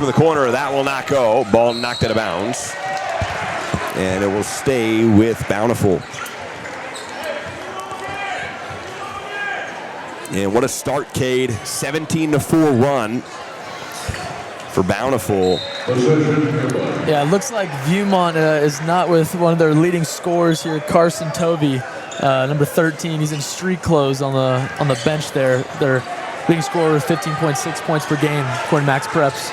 from the corner. That will not go. Ball knocked out of bounds. And it will stay with Bountiful. And what a start, Cade. 17-4 run for Bountiful. Yeah, it looks like Viewmont is not with one of their leading scorers here, Carson Tovey, number 13. He's in street clothes on the bench there. Their leading scorer is 15.6 points per game, according to Max Preps.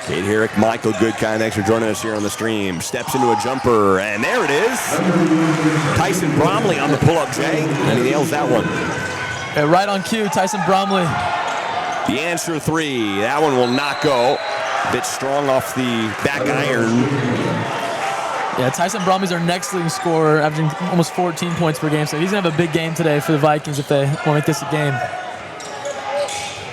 Cade Herrick, Michael Goodkind, thanks for joining us here on the stream. Steps into a jumper, and there it is. Tyson Bromley on the pull-up, Jay, and he nails that one. Yeah, right on cue, Tyson Bromley. The answer three, that one will not go. A bit strong off the back iron. Yeah, Tyson Bromley's our next leading scorer, averaging almost 14 points per game, so he's going to have a big game today for the Vikings if they want to make this a game.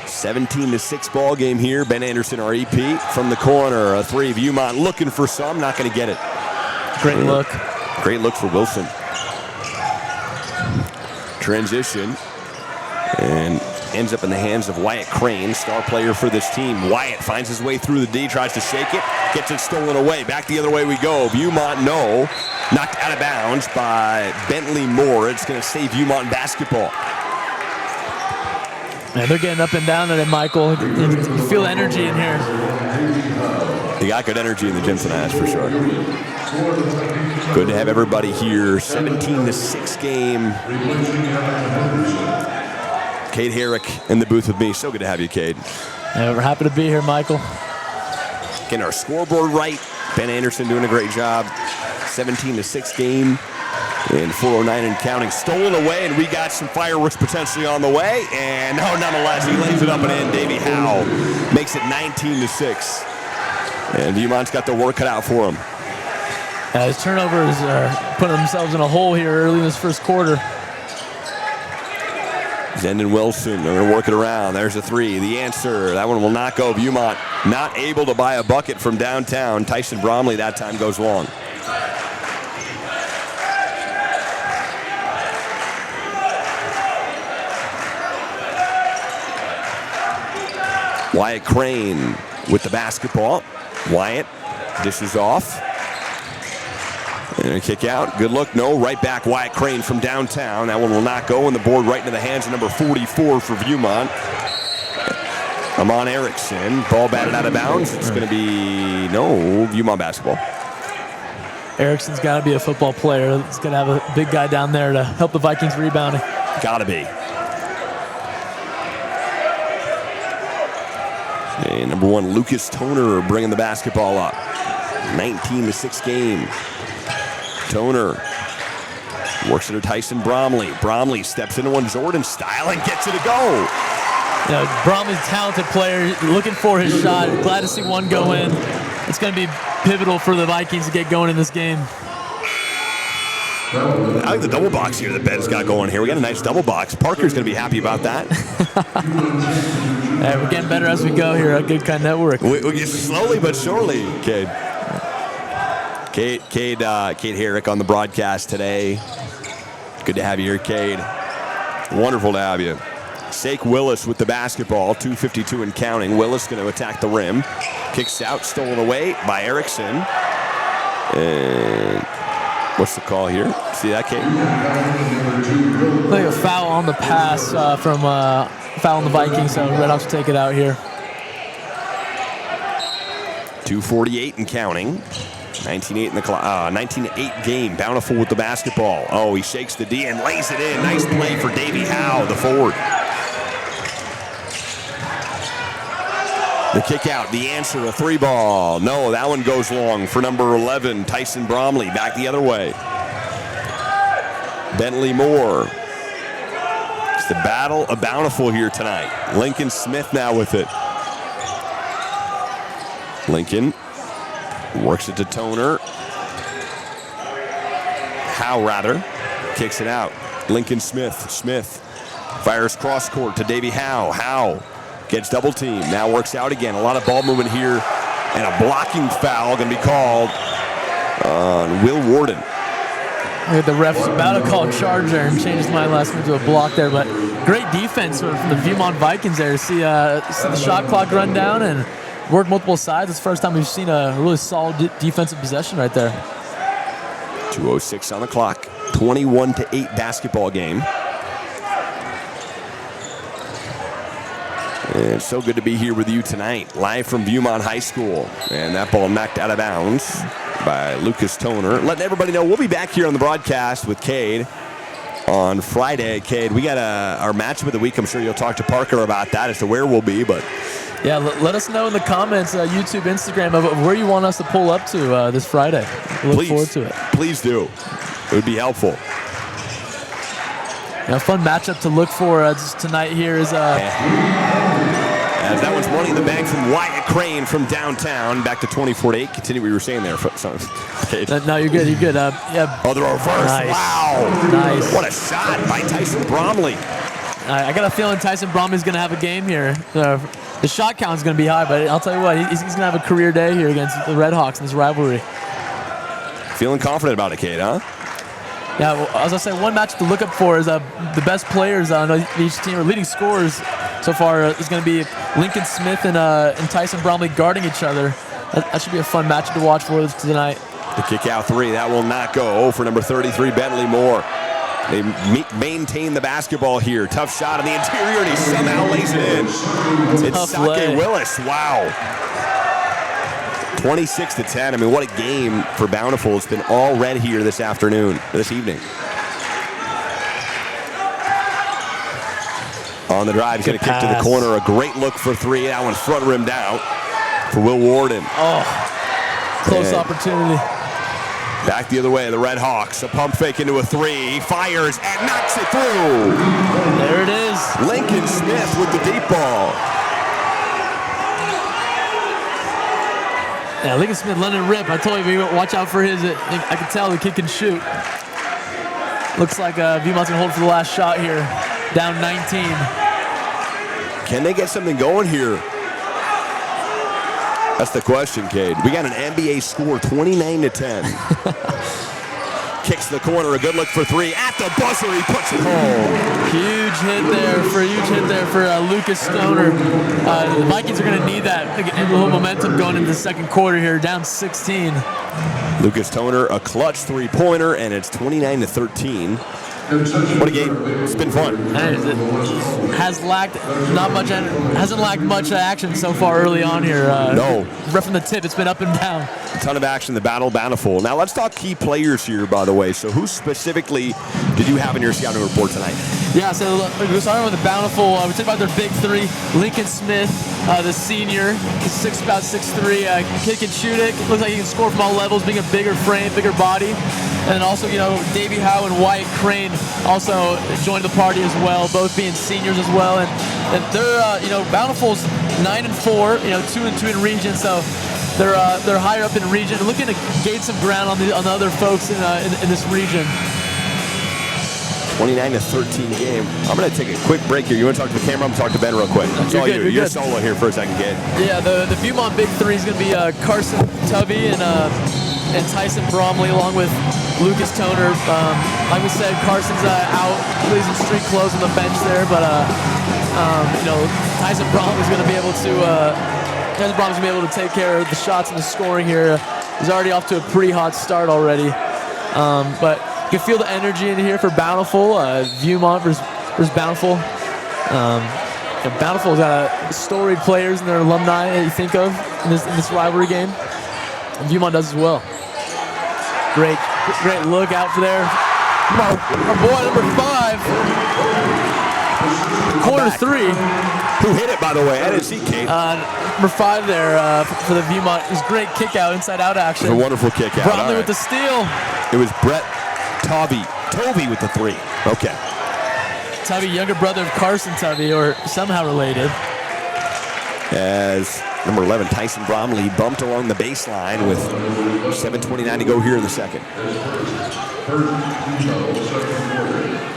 17-6 ball game here. Ben Anderson, our EP, from the corner. A three. Viewmont looking for some, not going to get it. Great look. Great look for Wilson. Transition. And ends up in the hands of Wyatt Crane, star player for this team. Wyatt finds his way through the D, tries to shake it, gets it stolen away. Back the other way we go. Viewmont, no. Knocked out of bounds by Bentley Moore. It's going to stay Viewmont basketball. Man, they're getting up and down today, Michael. You feel energy in here. You got good energy in the gym tonight, that's for sure. Good to have everybody here. 17-6 game. Cade Herrick in the booth with me. So good to have you, Cade. Yeah, we're happy to be here, Michael. Getting our scoreboard right. Ben Anderson doing a great job. 17-6 game. And 4:09 and counting. Stolen away, and we got some fireworks potentially on the way. And no, nonetheless, he lays it up and in. Davey Howe makes it 19-6. And Viewmont's got their work cut out for him. His turnovers are putting themselves in a hole here early in this first quarter. Zenden Wilson, they're going to work it around. There's a three. The answer, that one will not go. Viewmont not able to buy a bucket from downtown. Tyson Bromley that time goes long. Wyatt Crane with the basketball. Wyatt dishes off. And a kick out. Good look. No. Right back. Wyatt Crane from downtown. That one will not go. And the board right into the hands of number 44 for Viewmont. Amon Erickson. Ball batted out of bounds. It's going to be no Viewmont basketball. Erickson's got to be a football player. He's going to have a big guy down there to help the Vikings rebounding. Got to be. And number one, Lucas Toner bringing the basketball up. 19-6 game. Toner works it to Tyson Bromley. Bromley steps into one Jordan style and gets it to go. You know, Bromley's a talented player, looking for his shot. Glad to see one go in. It's going to be pivotal for the Vikings to get going in this game. I like the double box here that Ben's got going here. We got a nice double box. Parker's going to be happy about that. We're getting better as we go here at Good Kind Network. We get slowly but surely, Cade. Cade Herrick on the broadcast today. Good to have you here, Cade. Wonderful to have you. Sake Willis with the basketball, 2:52 and counting. Willis going to attack the rim. Kicks out, stolen away by Erickson. And what's the call here? See that, Cade? Like a foul on the pass from foul on the Vikings, so Redhawks will take it out here. 2:48 and counting. 19-8 game. Bountiful with the basketball. Oh, he shakes the D and lays it in. Nice play for Davey Howe, the forward. The kick out, the answer, a three ball. No, that one goes long for number 11, Tyson Bromley. Back the other way. Bentley Moore. It's the battle of Bountiful here tonight. Lincoln Smith now with it. Lincoln works it to Toner. Howe, rather. Kicks it out. Lincoln Smith. Smith fires cross court to Davey Howe. Howe gets double team. Now works out again. A lot of ball movement here. And a blocking foul going to be called on Will Warden. The ref was about to call a charge there and changed his mind last minute to a block there, but great defense from the Viewmont Vikings there to see the shot clock run down and work multiple sides. It's the first time we've seen a really solid defensive possession right there. 2:06 on the clock. 21-8 basketball game. And it's so good to be here with you tonight, live from Viewmont High School. And that ball knocked out of bounds by Lucas Toner. Letting everybody know we'll be back here on the broadcast with Cade on Friday. Cade, we got our matchup of the week. I'm sure you'll talk to Parker about that as to where we'll be, but yeah, let us know in the comments, YouTube, Instagram, of where you want us to pull up to this Friday. Look forward to it. Please do. It would be helpful. A fun matchup to look for tonight here is... As that one's money in the bank from Wyatt Crane from downtown. Back to 24-8. Continue what you were saying there. No, you're good. You're good. Yeah. Oh, the reverse. Nice. Wow. Nice. What a shot by Tyson Bromley. I got a feeling Tyson Bromley's going to have a game here. The shot count is going to be high, but I'll tell you what, he's going to have a career day here against the Red Hawks in this rivalry. Feeling confident about it, Cade, huh? Yeah, well, as I say, one match to look up for is the best players on each team, or leading scorers so far, is going to be Lincoln Smith and Tyson Bromley guarding each other. That should be a fun match to watch for tonight. The kick out three, that will not go for number 33, Bentley Moore. They maintain the basketball here. Tough shot on the interior, and he somehow lays it in. It's Sake Willis. Wow. 26-10. I mean, what a game for Bountiful. It's been all red here this evening. On the drive, he's going to kick to the corner. A great look for three. That one front rimmed out for Will Warden. Oh, close opportunity. Back the other way, the Red Hawks. A pump fake into a three. He fires and knocks it through. There it is. Lincoln Smith with the deep ball. Yeah, Lincoln Smith letting it rip. I told you, watch out for his. I can tell the kid can shoot. Looks like Viewmont's going to hold for the last shot here. Down 19. Can they get something going here? That's the question, Cade. We got an NBA score, 29-10. Kicks the corner, a good look for three. At the buzzer, he puts it home. Huge hit there for Lucas Stoner. The Vikings are going to need that. A little momentum going into the second quarter here, down 16. Lucas Stoner, a clutch three-pointer, and it's 29-13. What a game. It's been fun. Hasn't lacked much action so far early on here. No. Right from the tip, it's been up and down. A ton of action, the battle, Bountiful. Now let's talk key players here, by the way. So who specifically did you have in your scouting report tonight? Yeah, so we're starting with the Bountiful. We talked about their big three. Lincoln Smith, the senior, he's about 6'3", kid can shoot it. Looks like he can score from all levels, being a bigger frame, bigger body. And then also, Davey Howe and Wyatt Crane also joined the party as well, both being seniors as well. And they're, Bountiful's 9-4, 2-2 in region, so they're higher up in region. They're looking to gain some ground on the other folks in this region. 29-13 game. I'm going to take a quick break here. You want to talk to the camera? I'm going to talk to Ben real quick. That's all you. You're solo here for a second, kid. Yeah, the Viewmont big three is going to be Carson Tubby and Tyson Bromley, along with Lucas Toner. Like we said, Carson's out. He's in street clothes on the bench there, but Tyson Bromley's going to be able to take care of the shots and the scoring here. He's already off to a pretty hot start already, but you can feel the energy in here for Bountiful. Viewmont versus Bountiful. Bountiful's got storied players and their alumni that you think of in this rivalry game. And Viewmont does as well. Great look out for there. Our boy number 5. Corner three. Who hit it, by the way? I didn't see Kate. Number 5 there for the Viewmont. It was great kick out, inside out action. It was a wonderful kick out. Bromley with the steal. It was Brett Tovey with the three. Okay. Tubby, younger brother of Carson Tubby, or somehow related. As number 11, Tyson Bromley, bumped along the baseline with 7:29 to go here in the second.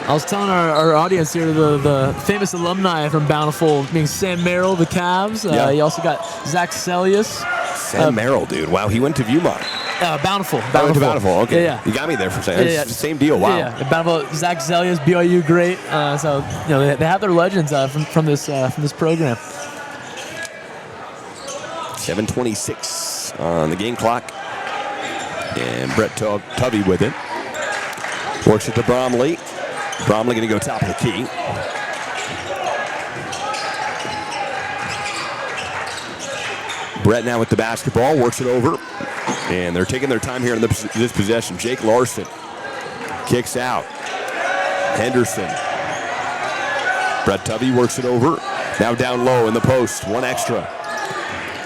I was telling our audience here, the famous alumni from Bountiful, being Sam Merrill, the Cavs. You also got Zach Celius. Sam Merrill, dude. Wow, he went to Viewmont. Bountiful. Bountiful. Okay. Yeah. You got me there for a second. It's the same deal. Wow. Yeah. Bountiful. Zach Zelius, BYU, great. So they have their legends from this program. 7:26 on the game clock, and Brett Tubby with it. Works it to Bromley. Bromley going to go top of the key. Brett now with the basketball, works it over. And they're taking their time here in this possession. Jake Larson kicks out. Henderson. Brett Tubby works it over. Now down low in the post, one extra.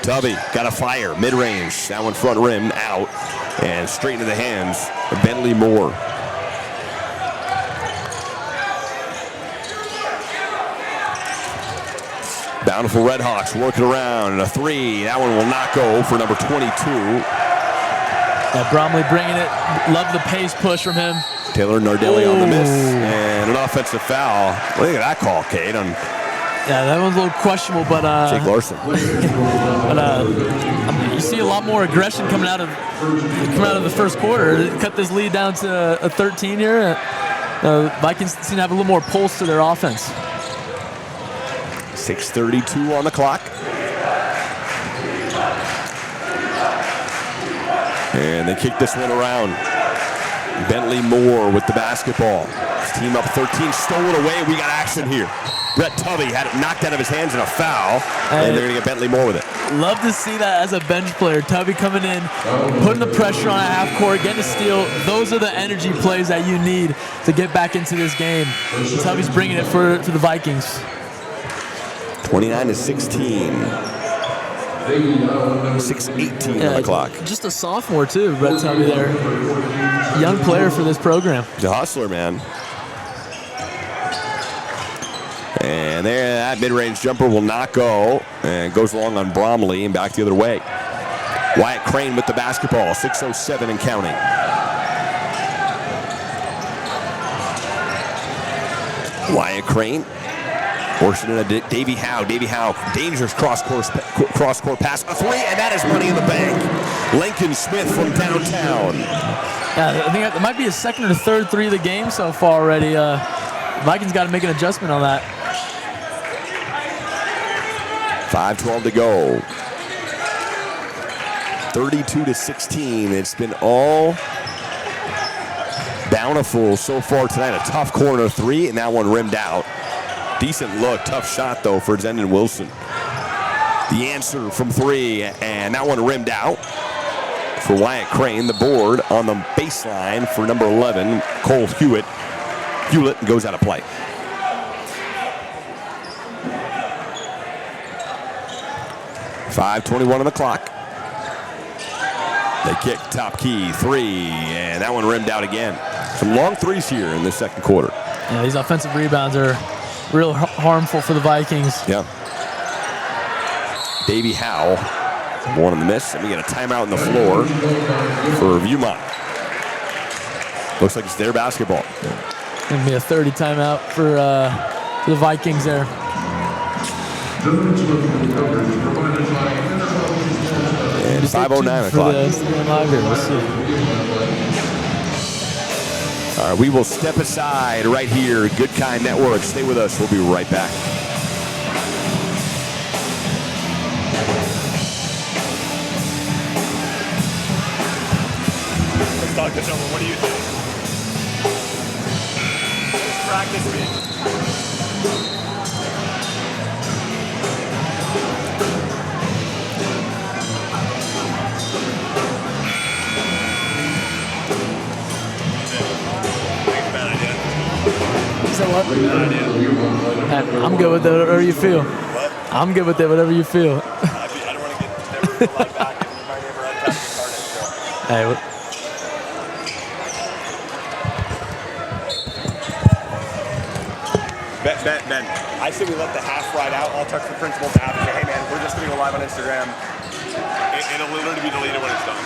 Tubby got a fire, mid-range. That one front rim, out. And straight into the hands of Bentley Moore. Bountiful Redhawks working around, and a three. That one will not go for number 22. Yeah, Bromley bringing it. Love the pace push from him. Taylor Nardelli on the miss, and an offensive foul. Look at that call, Kate. Yeah, that one's a little questionable, but Jake Larson. You see a lot more aggression coming out of the first quarter. Cut this lead down to a 13 here. Vikings seem to have a little more pulse to their offense. 6:32 on the clock. And they kick this one around. Bentley Moore with the basketball. His team up 13, stolen away. We got action here. Brett Tubby had it knocked out of his hands in a foul, and they're going to get Bentley Moore with it. Love to see that as a bench player. Tubby coming in, putting the pressure on a half court, getting a steal. Those are the energy plays that you need to get back into this game. Tubby's bringing it for the Vikings. 29-16. 6:18 on the clock. Just a sophomore too, Brett Tubby there. Young player for this program. He's a hustler, man. And there, that mid-range jumper will not go, and goes along on Bromley and back the other way. Wyatt Crane with the basketball, 6:07 and counting. Wyatt Crane works it in a Davey Howe. Davey Howe, dangerous cross-court pass. A three, and that is money in the bank. Lincoln Smith from downtown. Yeah, I think it might be his second or third three of the game so far already. Vikings got to make an adjustment on that. 5:12 to go. 32-16. It's been all Bountiful so far tonight. A tough corner three, and that one rimmed out. Decent look, tough shot though for Zendon Wilson. The answer from three, and that one rimmed out for Wyatt Crane. The board on the baseline for number 11, Cole Hewlett goes out of play. .5:21 on the clock. They kick top key, three, and that one rimmed out again. Some long threes here in the second quarter. Yeah, these offensive rebounds are real harmful for the Vikings. Yeah. Davey Howe, one on the miss, and we get a timeout on the floor for Viewmont. Looks like it's their basketball. Gonna be a 30 timeout for the Vikings there. And 5:09 o'clock. We'll see. All right, we will step aside right here. Good Kind Network. Stay with us. We'll be right back. Let's talk this over. What do you think? Let's practice me. So what? I'm good with it, whatever you feel. What? I'm good with it, whatever you feel. I don't want to get never like back and you might never untouch the card anymore. Hey, Ben, I say we let the half ride out. I'll touch the principal tab and say, hey man, we're just going to go live on Instagram. It'll literally be deleted when it's done.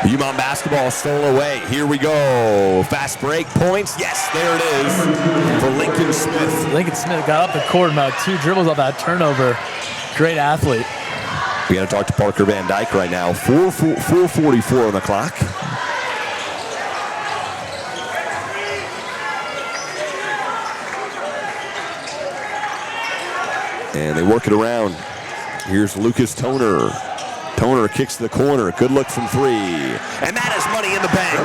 Viewmont basketball stolen away. Here we go. Fast break, points. Yes, there it is for Lincoln Smith. Lincoln Smith got up the court about 2 dribbles off that turnover. Great athlete. We got to talk to Parker Van Dyke right now. 4:44 on the clock. And they work it around. Here's Lucas Toner. Toner kicks to the corner. Good look from three. And that is money in the bank.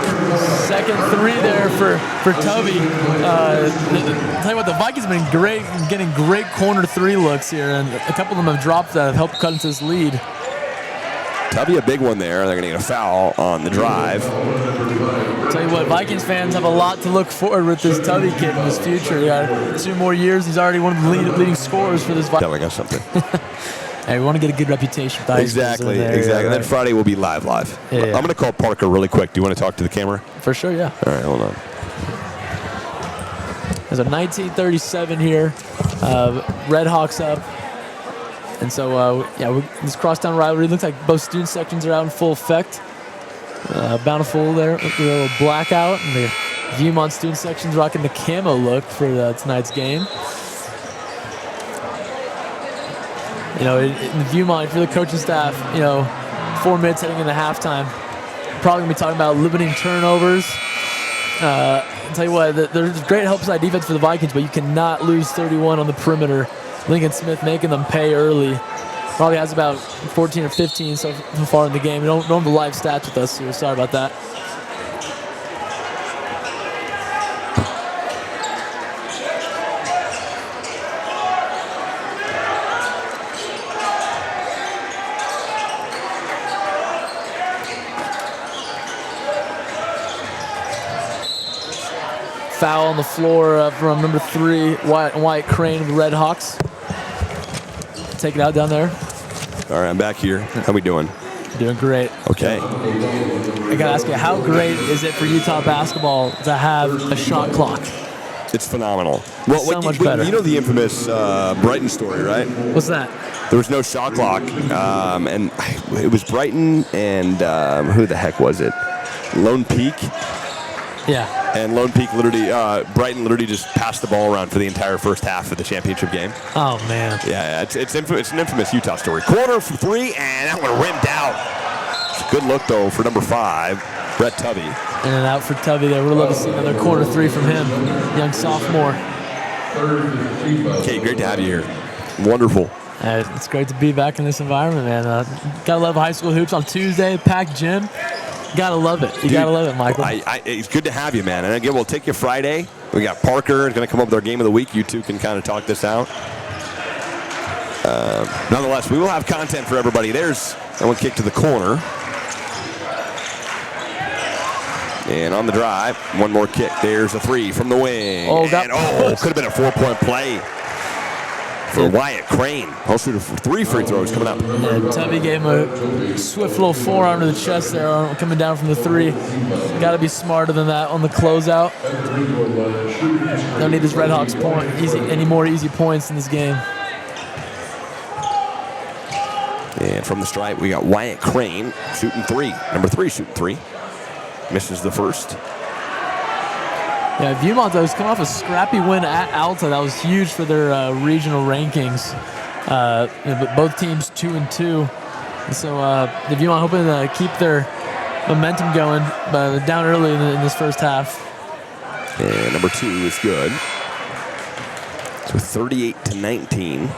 Second three there for Tubby. I'll tell you what, the Vikings have been getting great corner three looks here, and a couple of them have dropped that have helped cut into this lead. Tubby, a big one there. They're going to get a foul on the drive. I'll tell you what, Vikings fans have a lot to look forward with this Tubby kid in his future. He got 2 more years. He's already one of the leading scorers for this Vikings. Telling us something. Hey, we want to get a good reputation. Exactly. And then Friday will be live. Yeah. I'm going to call Parker really quick. Do you want to talk to the camera? For sure, yeah. All right, hold on. There's a 1937 here. Red Hawks up. And so, this crosstown rivalry looks like both student sections are out in full effect. Bountiful there with a little blackout. And the Viewmont student section's rocking the camo look for tonight's game. You know, in the Viewmont, if you're the coaching staff, 4 minutes heading into halftime, probably going to be talking about limiting turnovers. I'll tell you what, there's great help side defense for the Vikings, but you cannot lose 31 on the perimeter. Lincoln Smith making them pay early. Probably has about 14 or 15 so far in the game. We don't have the live stats with us here. Sorry about that. Foul on the floor from number 3, Wyatt Crane of the Red Hawks. Take it out down there. All right, I'm back here. How we doing? Doing great. Okay. I got to ask you, how great is it for Utah basketball to have a shot clock? It's phenomenal. Well, so much better. You know the infamous Brighton story, right? What's that? There was no shot clock, and it was Brighton and who the heck was it? Lone Peak. Yeah. And Lone Peak Brighton literally just passed the ball around for the entire first half of the championship game. Oh, man. Yeah, it's an infamous Utah story. Corner for 3, and that one rimmed out. Good look, though, for number 5, Brett Tubby. In and out for Tubby there. We'd love to see another corner 3 from him, young sophomore. Okay, great to have you here. Wonderful. It's great to be back in this environment, man. Gotta love high school hoops on Tuesday, packed gym. Gotta love it. You gotta love it, Michael. It's good to have you, man. And again, we'll take you Friday. We got Parker going to come up with our game of the week. You two can kind of talk this out. Nonetheless, we will have content for everybody. There's one kick to the corner. And on the drive, one more kick. There's a 3 from the wing. Oh, could have been a 4-point play for Wyatt Crane. I'll shoot 3 free throws coming up. Yeah, Tubby gave him a swift little forearm to the chest there, coming down from the 3. Got to be smarter than that on the closeout. Don't need this Red Hawks any more easy points in this game. And from the stripe, we got Wyatt Crane shooting 3. Number 3 shooting 3. Misses the first. Yeah, Viewmont, though, is coming off a scrappy win at Alta. That was huge for their regional rankings. But both teams 2-2. And so the Viewmont hoping to keep their momentum going, but down early in this first half. And number 2 is good. So 38-19.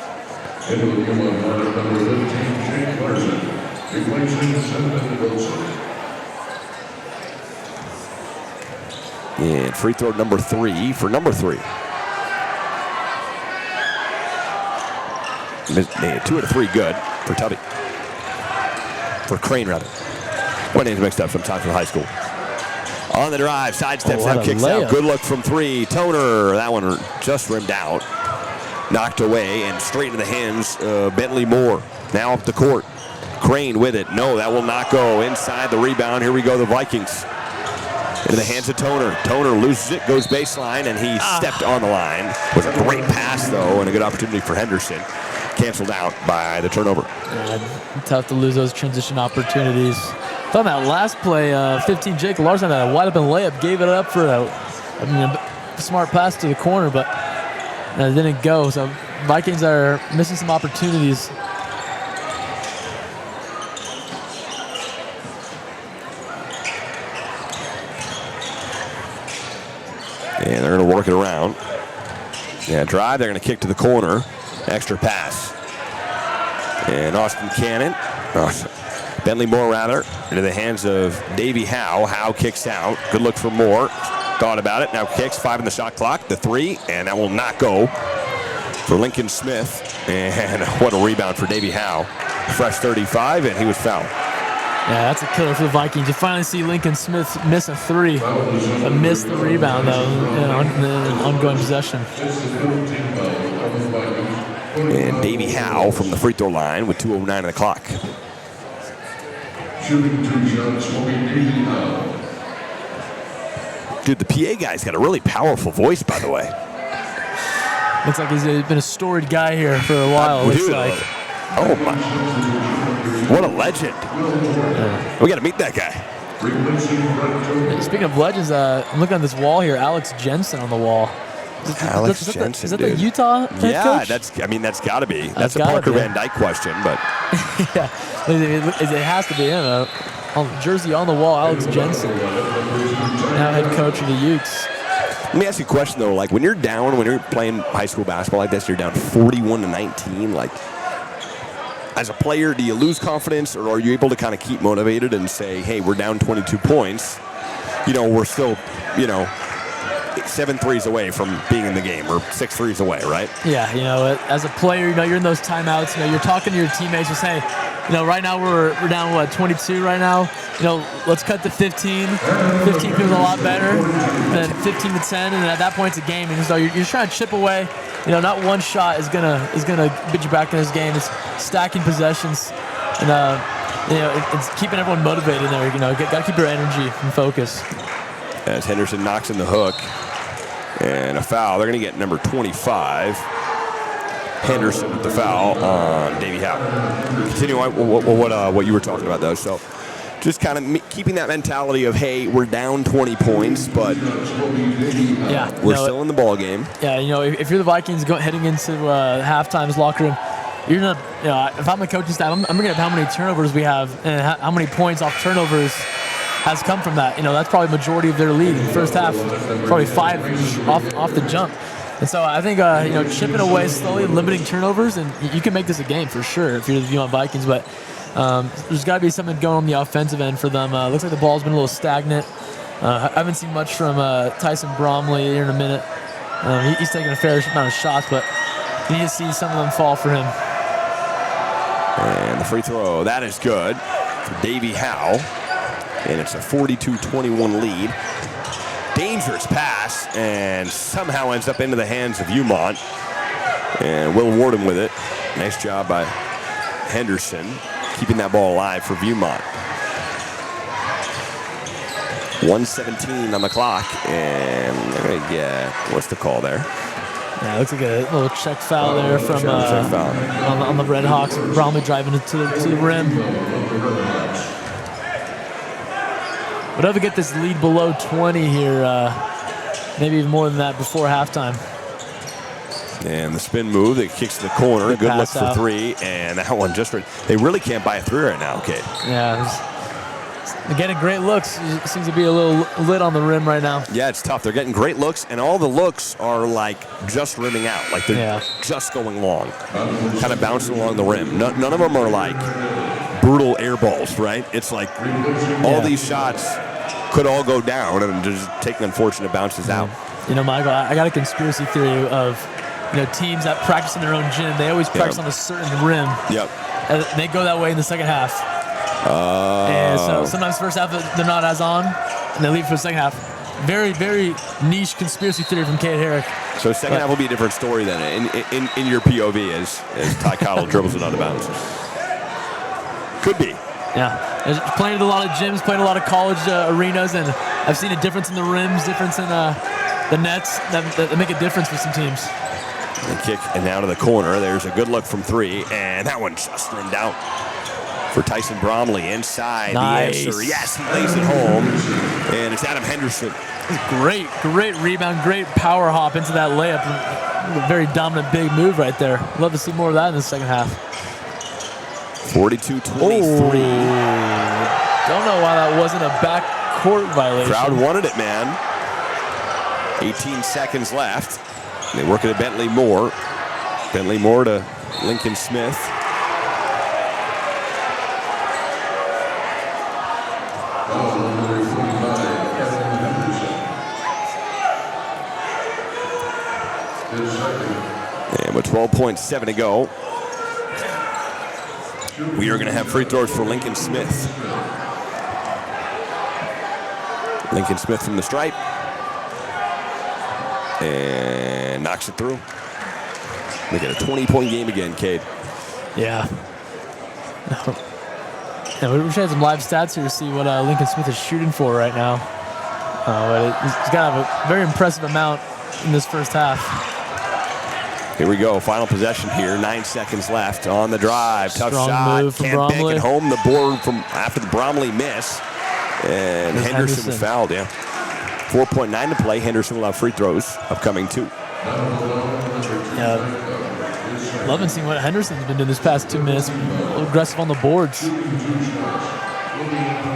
And free throw number 3 for number 3. 2 out of 3 good for Tubby. For Crane, rather. My name's mixed up sometimes in high school. On the drive, sidesteps out, kicks out. Good look from 3. Toner, that one just rimmed out. Knocked away and straight into the hands of Bentley Moore. Now up the court. Crane with it. No, that will not go. Inside the rebound. Here we go, the Vikings. Into the hands of Toner. Toner loses it, goes baseline, and he stepped on the line. It was a great pass, though, and a good opportunity for Henderson. Canceled out by the turnover. Tough to lose those transition opportunities. Thought that last play, 15, Jake Larson had a wide-open layup, gave it up for a smart pass to the corner, but it didn't go. So Vikings are missing some opportunities. And they're going to work it around. Yeah, drive. They're going to kick to the corner. Extra pass. And Austin Cannon. Bentley Moore, rather, into the hands of Davey Howe. Howe kicks out. Good look for Moore. Thought about it. Now kicks. 5 in the shot clock. The 3. And that will not go for Lincoln Smith. And what a rebound for Davey Howe. Fresh 35, and he was fouled. Yeah, that's a killer for the Vikings. You finally see Lincoln Smith miss a 3, but miss the rebound, though, in the ongoing possession. And Davey Howe from the free throw line with 2:09 on the clock. Dude, the PA guy's got a really powerful voice, by the way. Looks like he's been a storied guy here for a while. Dude, like. Oh, my. What a legend. Yeah. We got to meet that guy. Speaking of legends, I'm looking at this wall here. Alex Jensen on the wall. Alex Jensen, is that the Utah head coach? That's got to be. That's a Parker Van Dyke question, but. Yeah, it has to be him. Jersey on the wall, Alex Jensen, now head coach of the Utes. Let me ask you a question, though. Like, when you're playing high school basketball like this, you're down 41-19, like, as a player, do you lose confidence, or are you able to kind of keep motivated and say, hey, we're down 22 points, we're still, 7 threes away from being in the game, or 6 threes away, right? Yeah, as a player, you're in those timeouts, you're talking to your teammates, just hey, right now we're down, 22 right now, let's cut to 15. 15 feels a lot better than 15 to 10, and at that point it's a game, and so you're trying to chip away. Not one shot is gonna get you back in this game. It's stacking possessions, and it's keeping everyone motivated there. Got to keep your energy and focus. As Henderson knocks in the hook, and a foul. They're gonna get number 25. Henderson with the foul on Davey Howe. Continue on what you were talking about, though. So just kind of keeping that mentality of, hey, we're down 20 points, but we're still in the ball game. Yeah, if you're the Vikings heading into halftime's locker room, you're gonna, if I'm the coaching staff, I'm looking at how many turnovers we have and how many points off turnovers has come from that. That's probably the majority of their lead in the first half, probably 5 off the jump. And so I think chipping away slowly, limiting turnovers, and you can make this a game for sure if you're the Viewmont Vikings, but. There's got to be something going on the offensive end for them. Looks like the ball's been a little stagnant. I haven't seen much from Tyson Bromley here in a minute. He's taking a fair amount of shots, but you need to see some of them fall for him. And the free throw, that is good for Davey Howe. And it's a 42-21 lead. Dangerous pass, and somehow ends up into the hands of Viewmont. And Will Warden with it. Nice job by Henderson, keeping that ball alive for Viewmont. 1:17 on the clock, and they're going to get, what's the call there? Yeah, it looks like a little check foul there from on the Red Hawks. Bromley driving it to the rim. Would ever get this lead below 20 here, maybe even more than that before halftime. And the spin move that kicks to the corner. Good look for 3, and that one just they really can't buy a 3 right now, Kate. Yeah, they're getting great looks. It seems to be a little lit on the rim right now. Yeah, it's tough. They're getting great looks, and all the looks are like just rimming out, like they're just going long, kind of bouncing along the rim. None of them are like brutal air balls, right? It's like all these shots could all go down and just take unfortunate bounces out. Michael, I got a conspiracy theory of teams that practice in their own gym. They always practice on a certain rim. Yep. And they go that way in the second half. And so sometimes first half they're not as on, and they leave for the second half. Very, very niche conspiracy theory from Kate Herrick. So second half will be a different story then in your POV as Ty Cottle dribbles it out of bounds. Could be. Yeah. Playing at a lot of gyms, playing a lot of college arenas, and I've seen a difference in the rims, difference in the nets that make a difference for some teams. And kick and now to the corner. There's a good look from 3, and that one just rimmed out for Tyson Bromley inside. Nice. The answer, yes, he lays it home, and it's Adam Henderson. Great rebound, great power hop into that layup. A very dominant big move right there. Love to see more of that in the second half. 42-23. Don't know why that wasn't a backcourt violation. Crowd wanted it, man. 18 seconds left. They work it at Bentley Moore. Bentley Moore to Lincoln Smith. And with 12.7 to go, we are going to have free throws for Lincoln Smith. Lincoln Smith from the stripe. And knocks it through. They get a 20-point game again, Cade. Yeah. Yeah, we wish I had some live stats here to see what Lincoln Smith is shooting for right now. But he's got to have a very impressive amount in this first half. Here we go, final possession here. 9 seconds left on the drive. Tough Strong shot. move from Can't Bromley. bank it home. The board from after the Bromley miss. And Henderson was fouled, yeah. 4.9 to play. Henderson will have free throws upcoming too. Yeah. Loving seeing what Henderson's been doing this past 2 minutes. A little aggressive on the boards.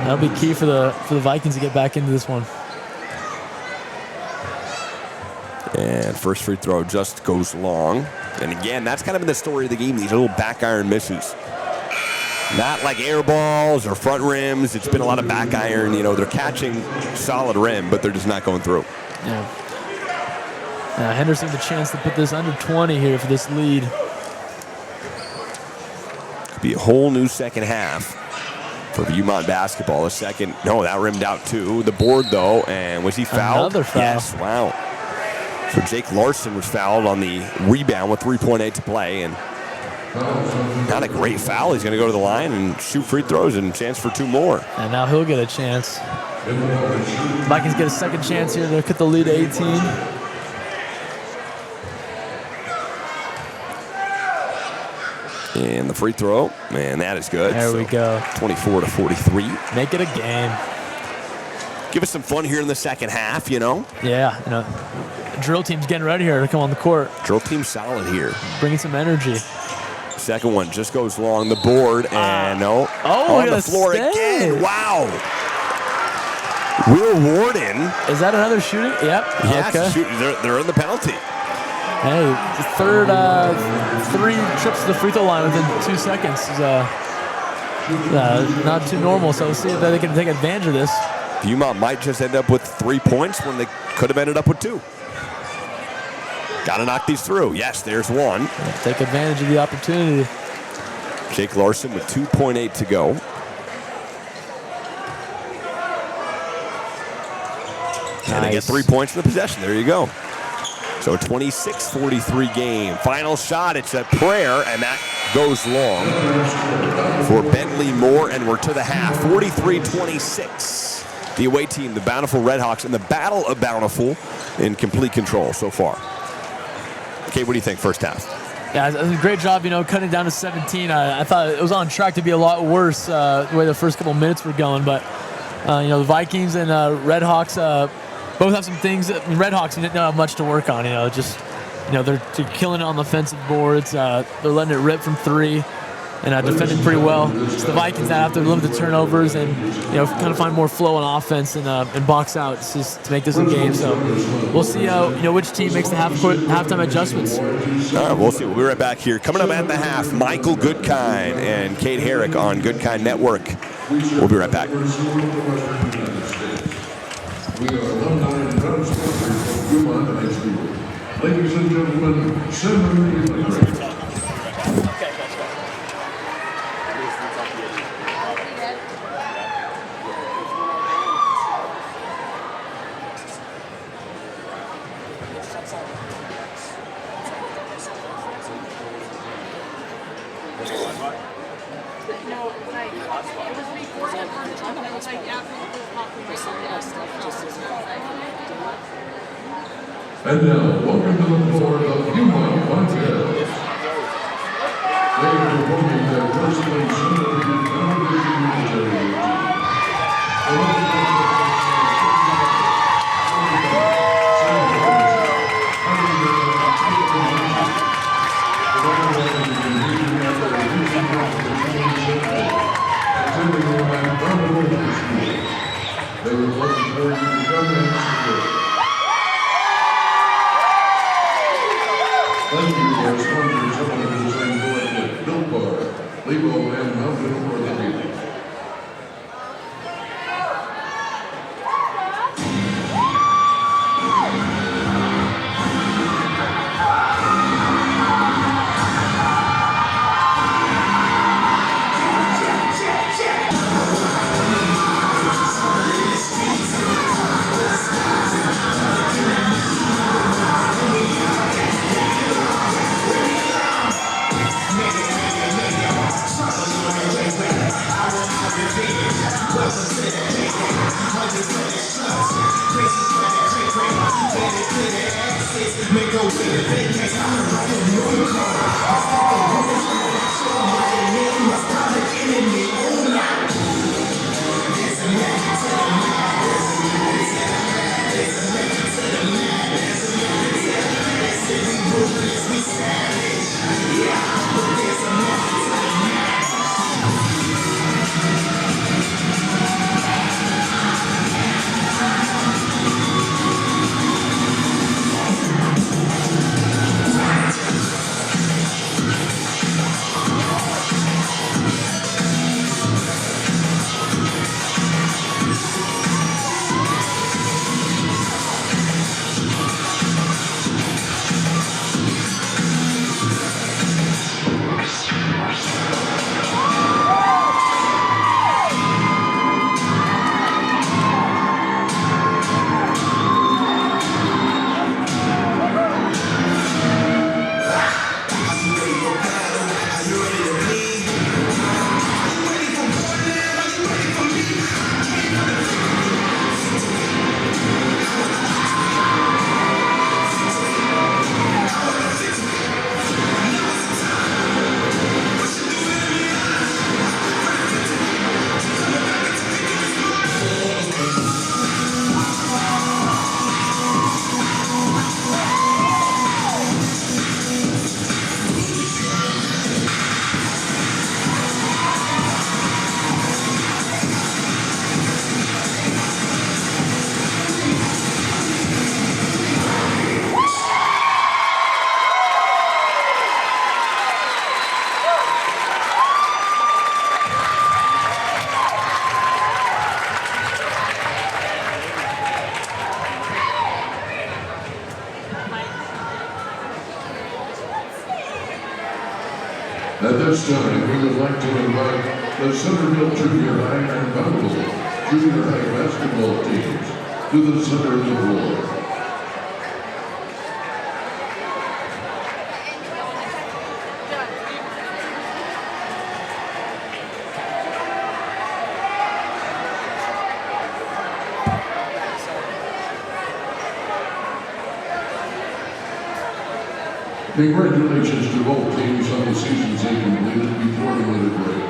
That'll be key for the Vikings to get back into this one. And first free throw just goes long. And again, that's kind of been the story of the game, these little back iron misses. Not like air balls or front rims. It's been a lot of back iron. You know, they're catching solid rim, but they're just not going through. Yeah. Now Henderson with a chance to put this under 20 here for this lead. Could be a whole new second half for Viewmont basketball. A second, no, that rimmed out too. The board though, and was he fouled? Another foul. Yes, wow. So Jake Larson was fouled on the rebound with 3.8 to play, and not a great foul. He's going to go to the line and shoot free throws and chance for 2 more. And now he'll get a chance. Vikings get a second chance here to cut the lead to 18. And the free throw, man, that is good. There we go. 24-43. Make it a game. Give us some fun here in the second half, you know. Yeah, the drill team's getting ready here to come on the court. Drill team solid here. Bringing some energy. Second one just goes long the board, and no. Oh, on the floor again. Wow. Will Warden. Is that another shooting? Yep. Yeah, Okay. they're in the penalty. Hey, the third 3 trips to the free throw line within 2 seconds is not too normal. So we'll see if they can take advantage of this. Viewmont might just end up with 3 points when they could have ended up with 2. Got to knock these through. Yes, there's one. Take advantage of the opportunity. Jake Larson with 2.8 to go. And they get 3 points in the possession. There you go. So 26-43 game. Final shot, it's a prayer, and that goes long for Bentley Moore, and we're to the half. 43-26. The away team, the Bountiful Redhawks, in the Battle of Bountiful in complete control so far. Okay, what do you think first half? Yeah, it was a great job, cutting it down to 17. I thought it was on track to be a lot worse the way the first couple minutes were going, but the Vikings and Redhawks both have some things. Redhawks didn't have much to work on. They're killing it on the offensive boards. They're letting it rip from 3 and defending pretty well. It's the Vikings that have to limit the turnovers and kind of find more flow on offense and box out just to make this a game. So we'll see which team makes the halftime adjustments. All right, we'll see. We'll be right back here. Coming up at the half, Michael Goodkind and Kate Herrick on Goodkind Network. We'll be right back. We are alumni and proud supporters of Viewmont High School. Ladies and gentlemen, Senator And now, welcome to the floor of Viewmont Montana. They are performing their first place celebrated television military They would love for you to come and support. Thank you to our sponsors of the Design Collective, Built Bar, Lebo, and Mountain Orthopedics. At this time, we would like to invite the Centerville Junior High and Bountiful Junior High basketball teams to the center of the floor. Congratulations to both teams on the seasons they completed before the winter break.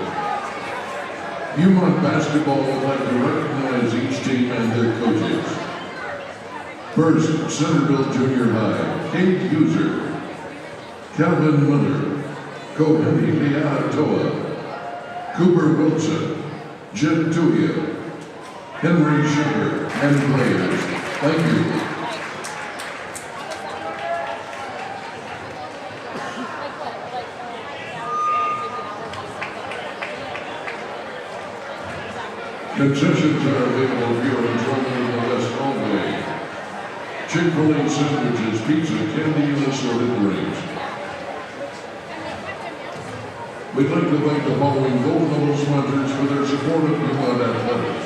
Viewmont basketball would like to recognize each team and their coaches. First, Centerville Junior High, Kate User, Calvin Miller, Kohani Liatoa, Cooper Wilson, Jed Tuya, Henry Shepherd, and players. Thank you. Concessions are available for your enjoyment in the West Hallway. Chick-fil-A sandwiches, pizza, candy, and assorted drinks. We'd like to thank the following gold-level sponsors for their support of Viewmont Athletics: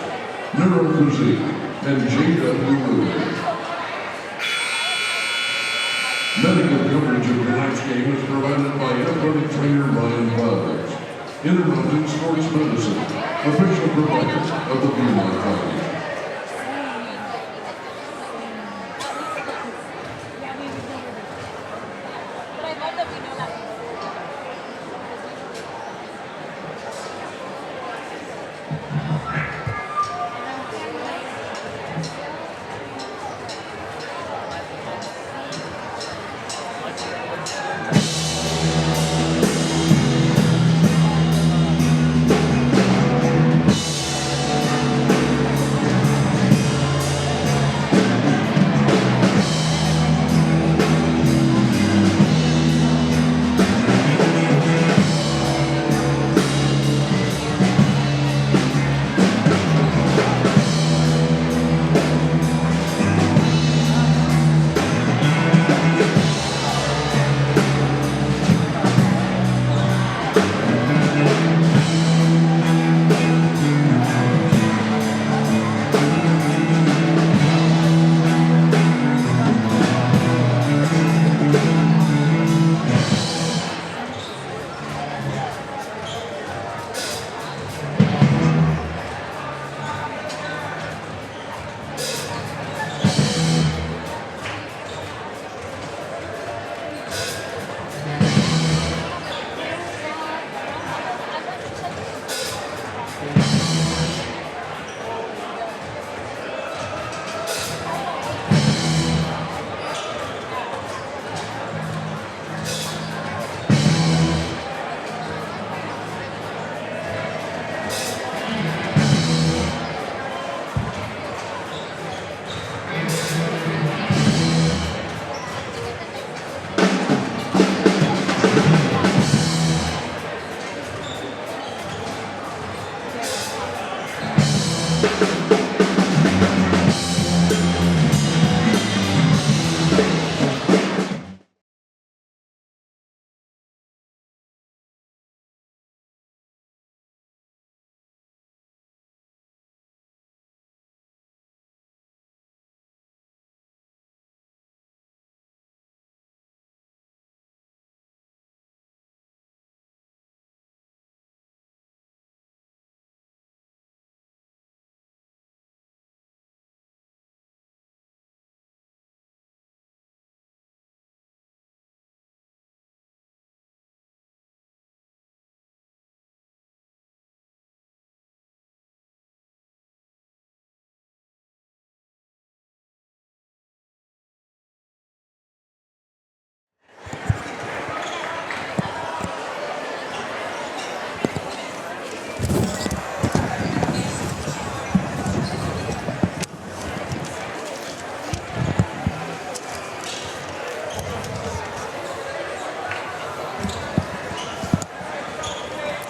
Neuro Physique and J.W. Rubin. Medical coverage of tonight's game is provided by athletic trainer Ryan Flowers. Intermountain Sports Medicine, official provider of the Viewmont County.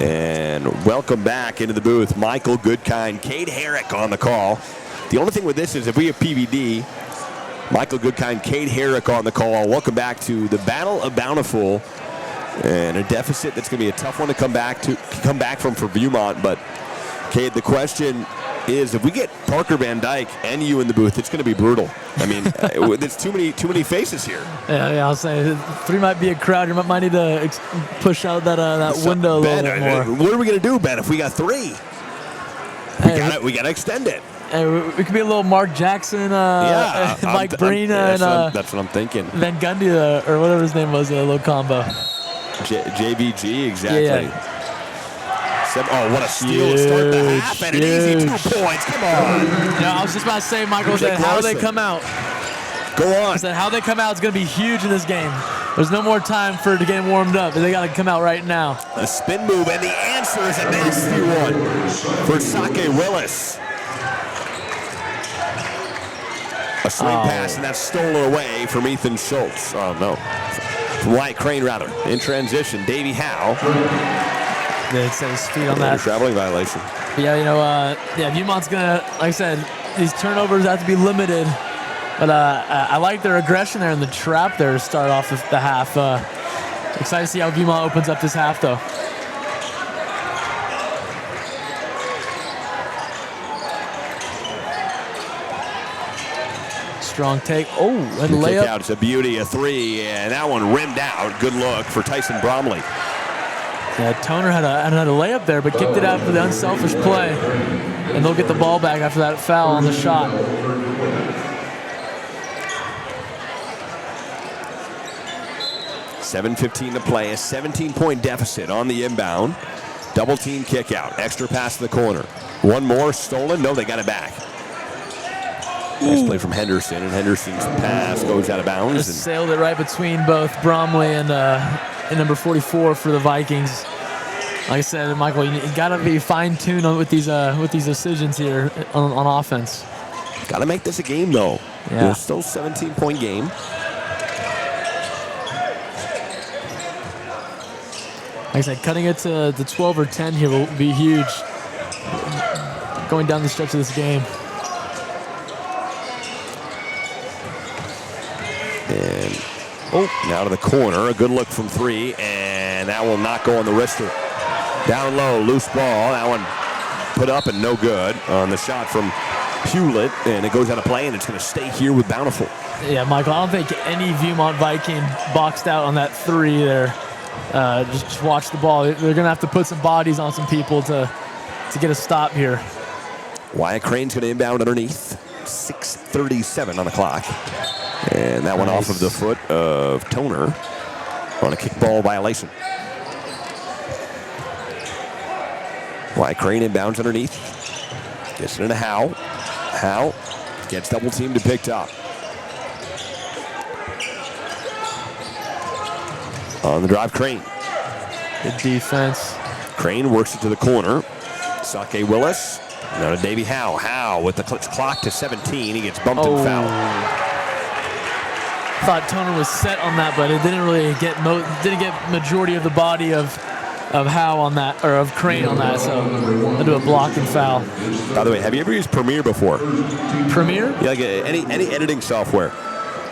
And welcome back into the booth, Michael Goodkind, Cade Herrick on the call. The only thing with this is if we have PVD, Michael Goodkind, Cade Herrick on the call. Welcome back to the Battle of Bountiful, and a deficit that's going to be a tough one to come back from for Viewmont. But Cade, the question is, if we get Parker Van Dyke and you in the booth, it's going to be brutal. I mean, there's too many faces here. Yeah, I'll say 3 might be a crowd. You might need to push out that window a little bit more. What are we going to do, Ben, if we got 3? We got to extend it. Hey, we could be a little Mark Jackson, Mike Breen, and that's what I'm thinking. Van Gundy, or whatever his name was, a little combo. JVG, exactly. Yeah. Oh, what a steal to start the half, and an easy 2 points. Come on. I was just about to say, Michael, said how they come out. Go on. I said how they come out is going to be huge in this game. There's no more time for it to get warmed up. They got to come out right now. A spin move, and the answer is a nasty one for Sake Willis. A swing pass, and that's stolen away from Ethan Schultz. Oh, no. From Wyatt Crane, rather. In transition, Davey Howe. They set his feet on that. Traveling violation. Yeah, Viewmont's going to, like I said, these turnovers have to be limited. But I like their aggression there and the trap there to start off the half. Excited to see how Viewmont opens up this half, though. Strong take. Oh, and layup. Kick out. It's a beauty, a 3, and that one rimmed out. Good look for Tyson Bromley. Yeah, Toner had a layup there, but kicked it out for the unselfish play. And they'll get the ball back after that foul on the shot. $7:15 to play, a 17-point deficit on the inbound. Double team kick out, extra pass to the corner. One more stolen, no, they got it back. Nice play from Henderson, and Henderson's pass goes out of bounds. Just sailed it right between both Bromley and number 44 for the Vikings. Like I said, Michael, you got to be fine-tuned with these decisions here on offense. Got to make this a game, though. Yeah. It's still a 17-point game. Like I said, cutting it to the 12 or 10 here will be huge going down the stretch of this game. And now to the corner, a good look from 3, and that will not go on the wrister. Down low, loose ball. That one put up and no good on the shot from Hewlett, and it goes out of play, and it's going to stay here with Bountiful. Yeah, Michael, I don't think any Viewmont Viking boxed out on that 3 there. Just watch the ball. They're going to have to put some bodies on some people to get a stop here. Wyatt Crane's going to inbound underneath. 6:37 on the clock. And that one off of the foot of Toner on a kickball violation. Wyatt Crane inbounds underneath. Gets it into Howe. Howe gets double teamed and picked up. On the drive, Crane. Good defense. Crane works it to the corner. Sake Willis. Now to Davey Howe. Howe with the clock to 17. He gets bumped and fouled. Thought Toner was set on that, but it didn't really get majority of the body of Howe on that, or of Crane on that, so they'll do a block and foul. By the way, have you ever used Premiere before? Premiere? Yeah, like any editing software.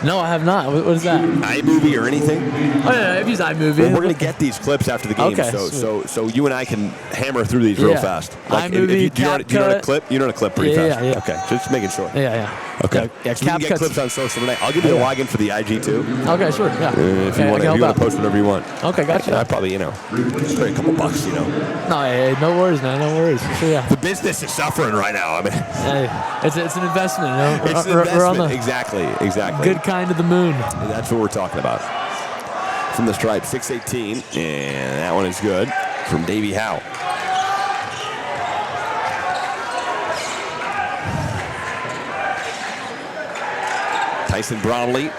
No, I have not. What is that? iMovie or anything? Oh yeah, I've used iMovie. Well, we're gonna get these clips after the game, okay, so you and I can hammer through these real fast. Like iMovie, do you know how to clip? You know how to clip pretty fast. Yeah. Okay, just making sure. Yeah. Okay. Yeah, so we can get clips on social today. I'll give you the login for the IG too. Okay, sure. Yeah. If you want to post whatever you want. Okay, gotcha. I probably just pay a couple bucks, No, hey, no worries, man. No worries. Sure, yeah. The business is suffering right now. I mean, hey, it's an investment. It's an investment. We're on the exactly. Good kind of the moon. And that's what we're talking about. From the stripe, 6:18, and that one is good from Davey Howe. Tyson Bromley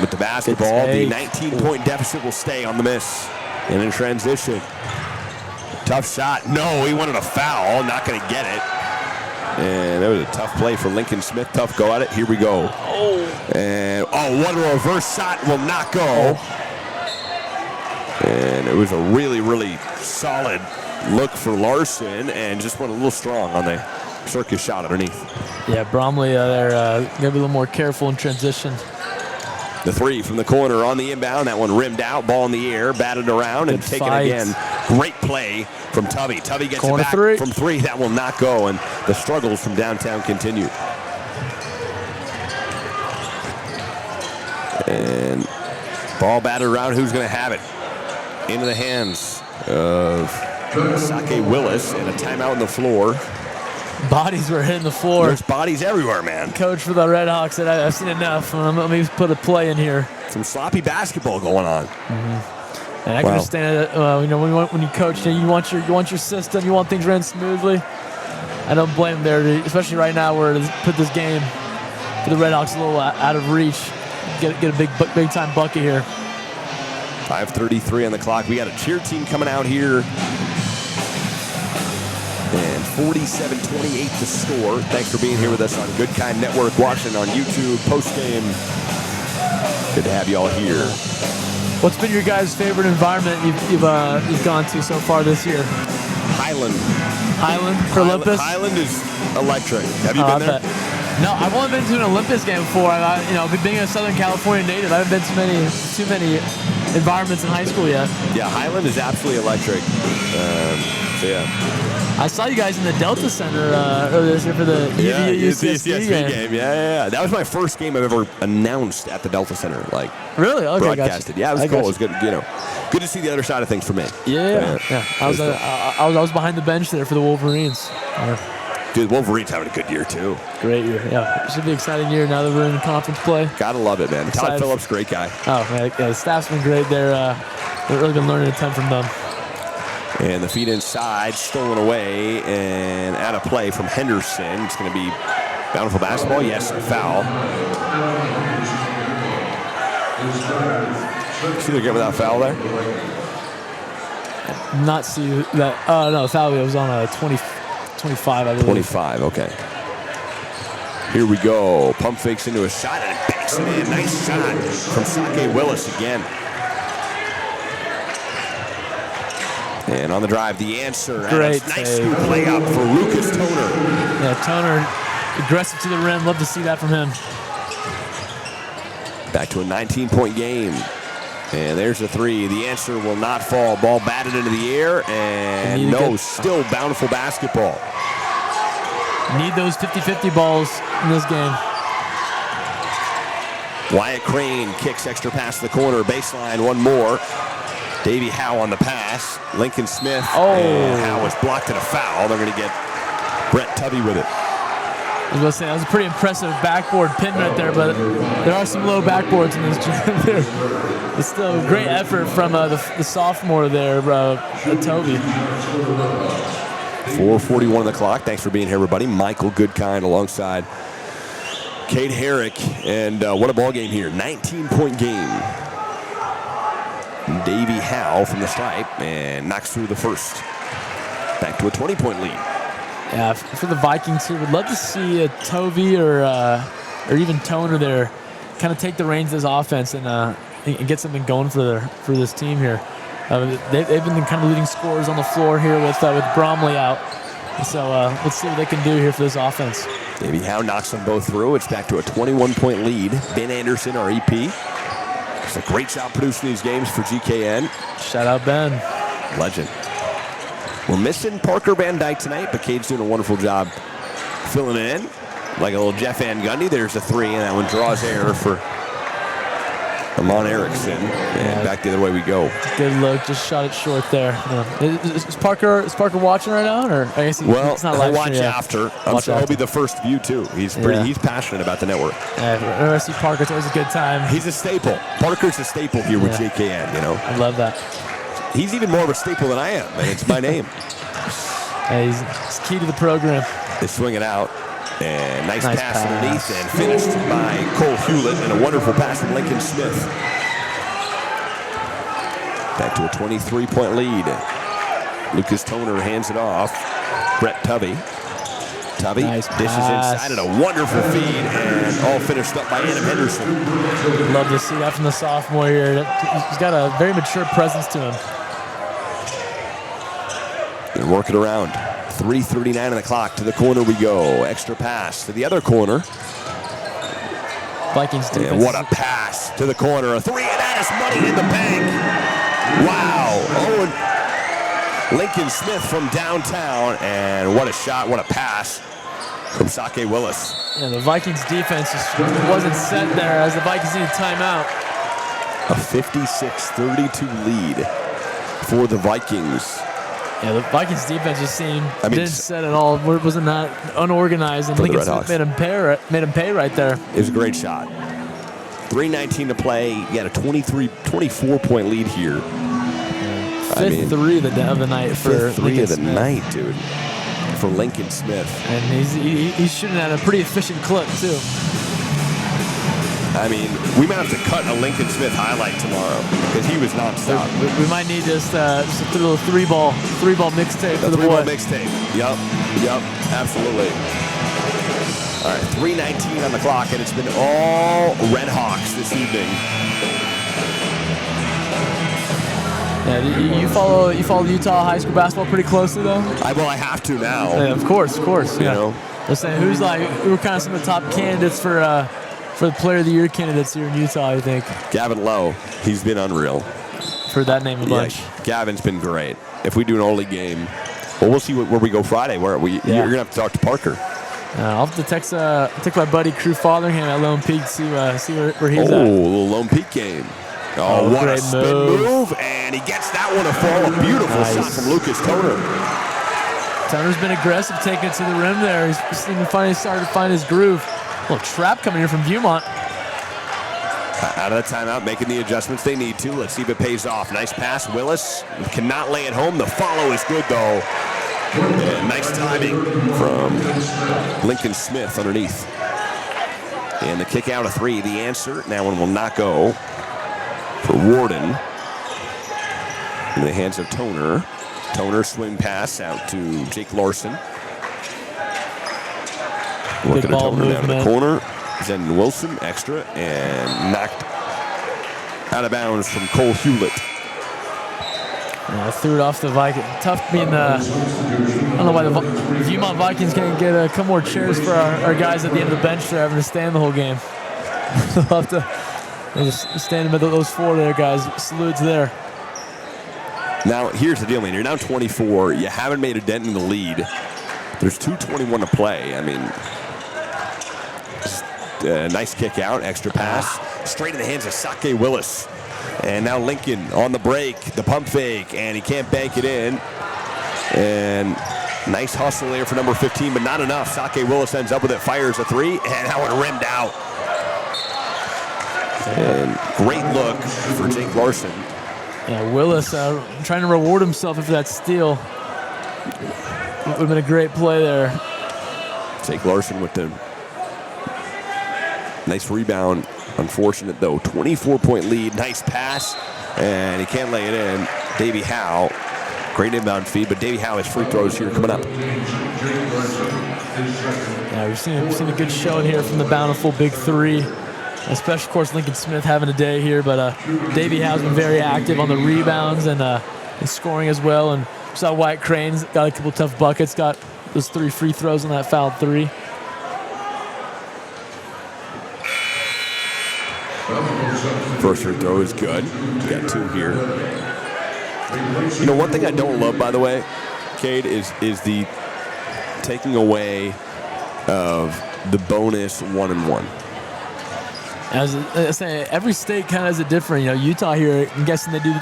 with the basketball. The 19-point deficit will stay on the miss. And in transition, tough shot. No, he wanted a foul. Not going to get it. And that was a tough play for Lincoln Smith. Tough go at it. Here we go. And what a reverse shot will not go. And it was a really, really solid look for Larson and just went a little strong on the circus shot underneath. Yeah, Bromley there going to be a little more careful in transition. The three from the corner on the inbound. That one rimmed out, ball in the air, batted around, and taken again. Great play from Tubby. Tubby gets corner it back three. from three. That will not go, and the struggles from downtown continue. And ball batted around. Who's going to have it? Into the hands of Sake Willis, and a timeout on the floor. Bodies were hitting the floor. There's bodies everywhere, man. Coach for the Red Hawks said, I've seen enough. Let me put a play in here. Some sloppy basketball going on. And I can understand it. When you coach, you want your system, you want things ran smoothly. I don't blame them there, especially right now where to put this game for the Red Hawks a little out of reach. Get a big time bucket here. 5:33 on the clock. We got a cheer team coming out here. And 47-28 to score. Thanks for being here with us on Good Kind Network, watching on YouTube, post-game. Good to have you all here. What's been your guys' favorite environment you've gone to so far this year? Highland for Olympus? Highland is electric. Have you been there? No, I've only been to an Olympus game before. Being a Southern California native, I haven't been to too many environments in high school yet. Yeah, Highland is absolutely electric. I saw you guys in the Delta Center earlier this year for the UCSB game. Yeah. That was my first game I've ever announced at the Delta Center. Really? Okay, broadcasted. Yeah, it was cool. It was good. Good to see the other side of things for me. Yeah. I was behind the bench there for the Wolverines. Dude, Wolverines having a good year too. Great year. Yeah, it should be an exciting year now that we're in conference play. Gotta love it, man. Todd Phillips, great guy. Oh man, the staff's been great. They've really been learning a ton from them. And the feed inside, stolen away, and out of play from Henderson. It's going to be Bountiful basketball. Yes, a foul. See the game without foul there? Not see that. Oh, no, the foul was on a 25, I believe. 25, okay. Here we go. Pump fakes into a shot, and it banks it in. Nice shot from Sake Willis again. And on the drive, the answer. Great nice scoop layup for Lucas Toner. Yeah, Toner, aggressive to the rim. Love to see that from him. Back to a 19-point game. And there's a three. The answer will not fall. Ball batted into the air. And still Bountiful basketball. Need those 50-50 balls in this game. Wyatt Crane kicks extra pass to the corner. Baseline, one more. Davey Howe on the pass. Lincoln Smith. And Howe was blocked at a foul. They're going to get Brett Tubby with it. I was going to say, that was a pretty impressive backboard pin right there, but there are some low backboards in this gym. It's still a great effort from the sophomore there, Toby. 4:41 on the clock. Thanks for being here, everybody. Michael Goodkind alongside Cade Herrick. And what a ball game here. 19-point game. Davey Howe from the stripe and knocks through the first. Back to a 20-point lead. Yeah, for the Vikings here, would love to see a Tovey or even Toner there kind of take the reins of this offense and get something going for this team here. They've been kind of leading scorers on the floor here with Bromley out. And so let's see what they can do here for this offense. Davey Howe knocks them both through. It's back to a 21-point lead. Ben Anderson, our EP. It's a great job producing these games for GKN. Shout out, Ben. Legend. We're missing Parker Van Dyke tonight, but Cade's doing a wonderful job filling it in. Like a little Jeff Van Gundy. There's a three, and that one draws air for Amon Erickson. And back the other way we go. Good look. Just shot it short there. Is Parker watching right now? Or I guess it's not live. He'll watch after. He'll be the first view, too. He's passionate about the network. Whenever I see Parker, it's always a good time. He's a staple. Parker's a staple here with JKN, I love that. He's even more of a staple than I am, and it's my name. He's key to the program. They swing it out. And nice pass underneath and finished by Cole Hewlett, and a wonderful pass from Lincoln Smith. Back to a 23-point lead. Lucas Toner hands it off. Brett Tubby. Tubby Nice dishes pass. inside and a wonderful feed, and all finished up by Adam Henderson. Love to see that from the sophomore here. He's got a very mature presence to him. And work it around. 3:39 on the clock. To the corner we go. Extra pass to the other corner. Vikings defense. And what a pass to the corner. A three, and that is money in the bank. Wow. Owen Lincoln Smith from downtown. And what a shot, what a pass from Sake Willis. Yeah, the Vikings defense just wasn't set there as the Vikings need a timeout. A 56-32 lead for the Vikings. Yeah, the Vikings defense just seemed mean, didn't set at all. Wasn't not unorganized, and For the Lincoln Red Smith made him pay right there. It was a great shot. 3:19 to play. You had a 24-point lead here. Fifth three of the night for Fifth three Lincoln of the Smith. night, dude. For Lincoln Smith. And he's shooting at a pretty efficient clip too. I mean, we might have to cut a Lincoln Smith highlight tomorrow because he was nonstop. We might need just a little three-ball mixtape for the boy. Three-ball mixtape. Yep, absolutely. All right, 3:19 on the clock, and it's been all Red Hawks this evening. Yeah, you follow Utah high school basketball pretty closely though. I have to now. Yeah, of course. You know. They're saying who are kind of some of the top candidates for the Player of the Year candidates here in Utah, I think. Gavin Lowe, he's been unreal. For that name a bunch. Yeah, Gavin's been great. If we do an Oli game, well, we'll see where we go Friday. You're gonna have to talk to Parker. I'll have to text my buddy Crew Fotheringham at Lone Peak to see where he's at. Oh, a little Lone Peak game. Oh, what a great spin move. And he gets that one to fall. A beautiful shot from Lucas Toner. Toner's been aggressive, taking it to the rim there. He's finally started to find his groove. A little trap coming here from Viewmont. Out of the timeout, making the adjustments they need to. Let's see if it pays off. Nice pass. Willis cannot lay it home. The follow is good, though. And nice timing from Lincoln Smith underneath. And the kick out of three. The answer, that one will not go for Warden. In the hands of Toner. Toner swing pass out to Jake Larson. Look at Toner down in the corner. Zen Wilson, extra, and knocked out of bounds from Cole Hewlett. Threw it off the Vikings. Tough being I don't know why the Viewmont Vikings can't get a couple more chairs for our guys at the end of the bench. They're having to stand the whole game. They'll have to just stand in the middle of those four there, guys. Salutes there. Now, here's the deal, man. You're down 24. You haven't made a dent in the lead. There's 2:21 to play. I mean, nice kick out, extra pass. Straight in the hands of Sake Willis. And now Lincoln on the break, the pump fake, and he can't bank it in. And nice hustle there for number 15, but not enough. Sake Willis ends up with it, fires a three, and that one rimmed out. And great look for Jake Larson. Yeah, Willis trying to reward himself for that steal. Would have been a great play there. Jake Larson with the nice rebound. Unfortunate, though. 24-point lead. Nice pass. And he can't lay it in. Davey Howe. Great inbound feed, but Davey Howe has free throws here coming up. Yeah, we've seen a good showing here from the Bountiful Big Three. Especially, of course, Lincoln Smith having a day here, but Davey Howe's been very active on the rebounds and scoring as well. And we saw Wyatt Crane's got a couple tough buckets, got those 3 free throws on that fouled three. First free throw is good. Got 2 here. You know, one thing I don't love, by the way, Cade, is the taking away of the bonus 1-and-1. As I say, every state kind of has it different. You know, Utah here, I'm guessing they do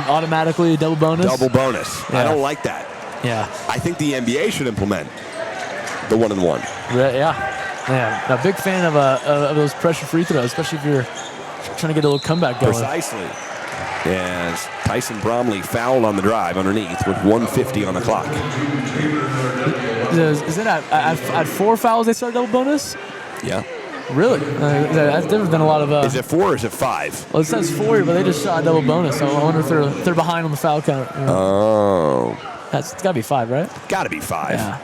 automatically a double bonus. Double bonus. Yeah. I don't like that. Yeah. I think the NBA should implement the 1-and-1. Yeah. A big fan of those pressure free throws, especially if you're trying to get a little comeback going. Precisely. As Tyson Bromley fouled on the drive underneath with 1:50 on the clock. Is it at 4 fouls they start double bonus? Yeah. Really? That's different than a lot of. Is it 4 or is it 5? Well, it says 4, but they just shot a double bonus. So I wonder if they're behind on the foul count. Oh. It's got to be 5, right? Got to be 5. Yeah.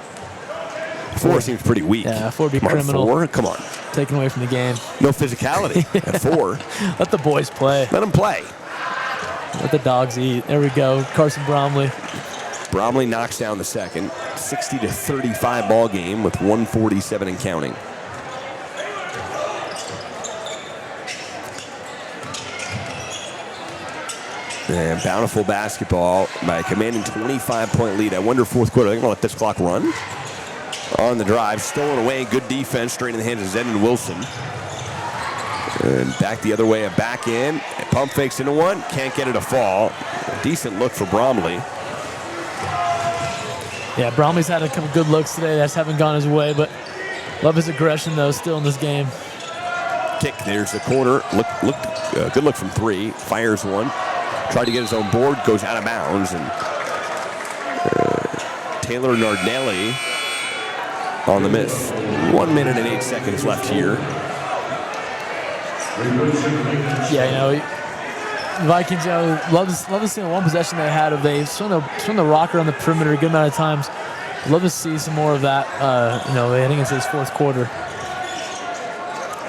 4 seems pretty weak. Yeah, 4 would be Come on, criminal. 4? Come on. Taken away from the game. No physicality at 4. Let the boys play. Let them play. Let the dogs eat. There we go. Carson Bromley. Bromley knocks down the second. 60-35 ball game with 147 and counting. And Bountiful basketball by a commanding 25-point lead. I wonder fourth quarter, they're going to let this clock run. On the drive, stolen away, good defense, straight in the hands of Zenon Wilson. And back the other way, a back in. Pump fakes into one, can't get it to fall. A decent look for Bromley. Yeah, Bromley's had a couple good looks today. That's haven't gone his way, but love his aggression, though, still in this game. Kick, there's the corner. Good look from 3. Fires one. Tried to get his own board, goes out of bounds. And Taylor Nardinelli on the miss. 1 minute and 8 seconds left here. Yeah, Vikings, love to see the one possession they had. They swung the rocker on the perimeter a good amount of times. Love to see some more of that, heading into this fourth quarter.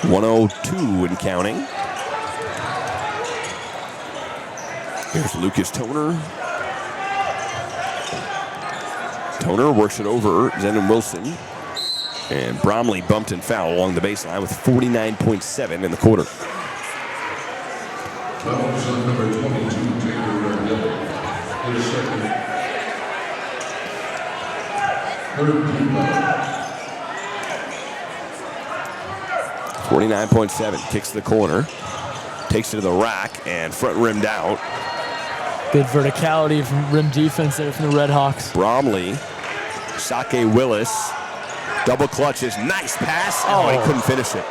102 and counting. Here's Lucas Toner. Toner works it over Zenon Wilson. And Bromley bumped and fouled along the baseline with 49.7 in the quarter. Fouls on number 22, Taylor Nardinelli. His second. Third team foul. 49.7, kicks the corner. Takes it to the rack and front rimmed out. Good verticality from rim defense there from the Red Hawks. Bromley, Sake Willis, double clutches, nice pass. Oh, he couldn't finish it.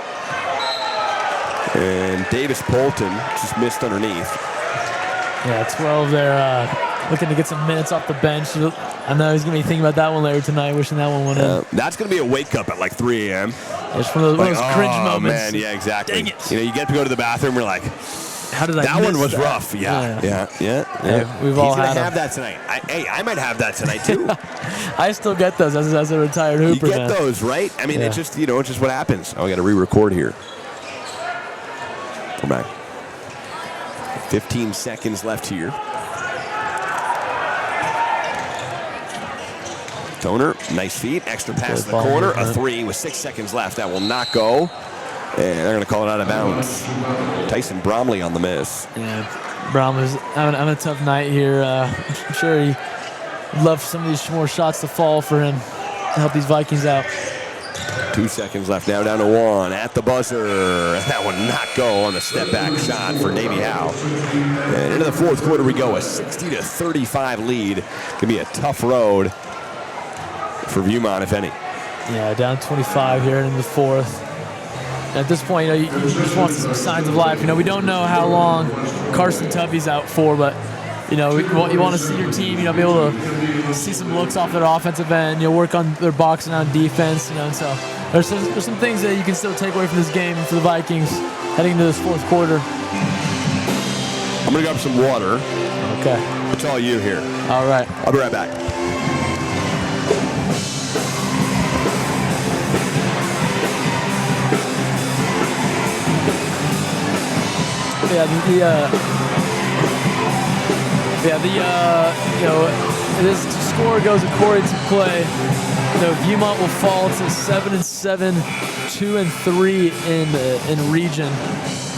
And Davis Polton just missed underneath. Yeah, 12 there, looking to get some minutes off the bench. I know he's going to be thinking about that one later tonight, wishing that one went in. That's going to be a wake up at like 3 a.m. It's one of those cringe moments. Man, yeah, exactly. Dang it. You get to go to the bathroom, we're like, how did I that miss one was that? rough. Yeah. We've all He's going had to have that tonight. I might have that tonight too. I still get those as a retired hooper. You get those, right? I mean, it's just, it's just what happens. Oh, I got to re-record here. We're back. 15 seconds left here. Toner, nice feet, extra pass to the corner, a 3 with 6 seconds left. That will not go. And they're going to call it out of bounds. Tyson Bromley on the miss. Yeah, Bromley's having a tough night here. I'm sure he'd love some of these more shots to fall for him to help these Vikings out. 2 seconds left now, down to 1 at the buzzer. That would not go on the step back shot for Davey Howe. And into the fourth quarter we go, a 60-35 lead. Could be a tough road for Viewmont, if any. Yeah, down 25 here in the fourth. At this point, you just want some signs of life. We don't know how long Carson Tubby's out for, but you want to see your team, be able to see some looks off their offensive end. Work on their boxing on defense. And so there's some things that you can still take away from this game for the Vikings heading into this fourth quarter. I'm gonna grab some water. Okay. It's all you here. All right. I'll be right back. This score goes according to play. Viewmont will fall to 7-7, 2-3 in region,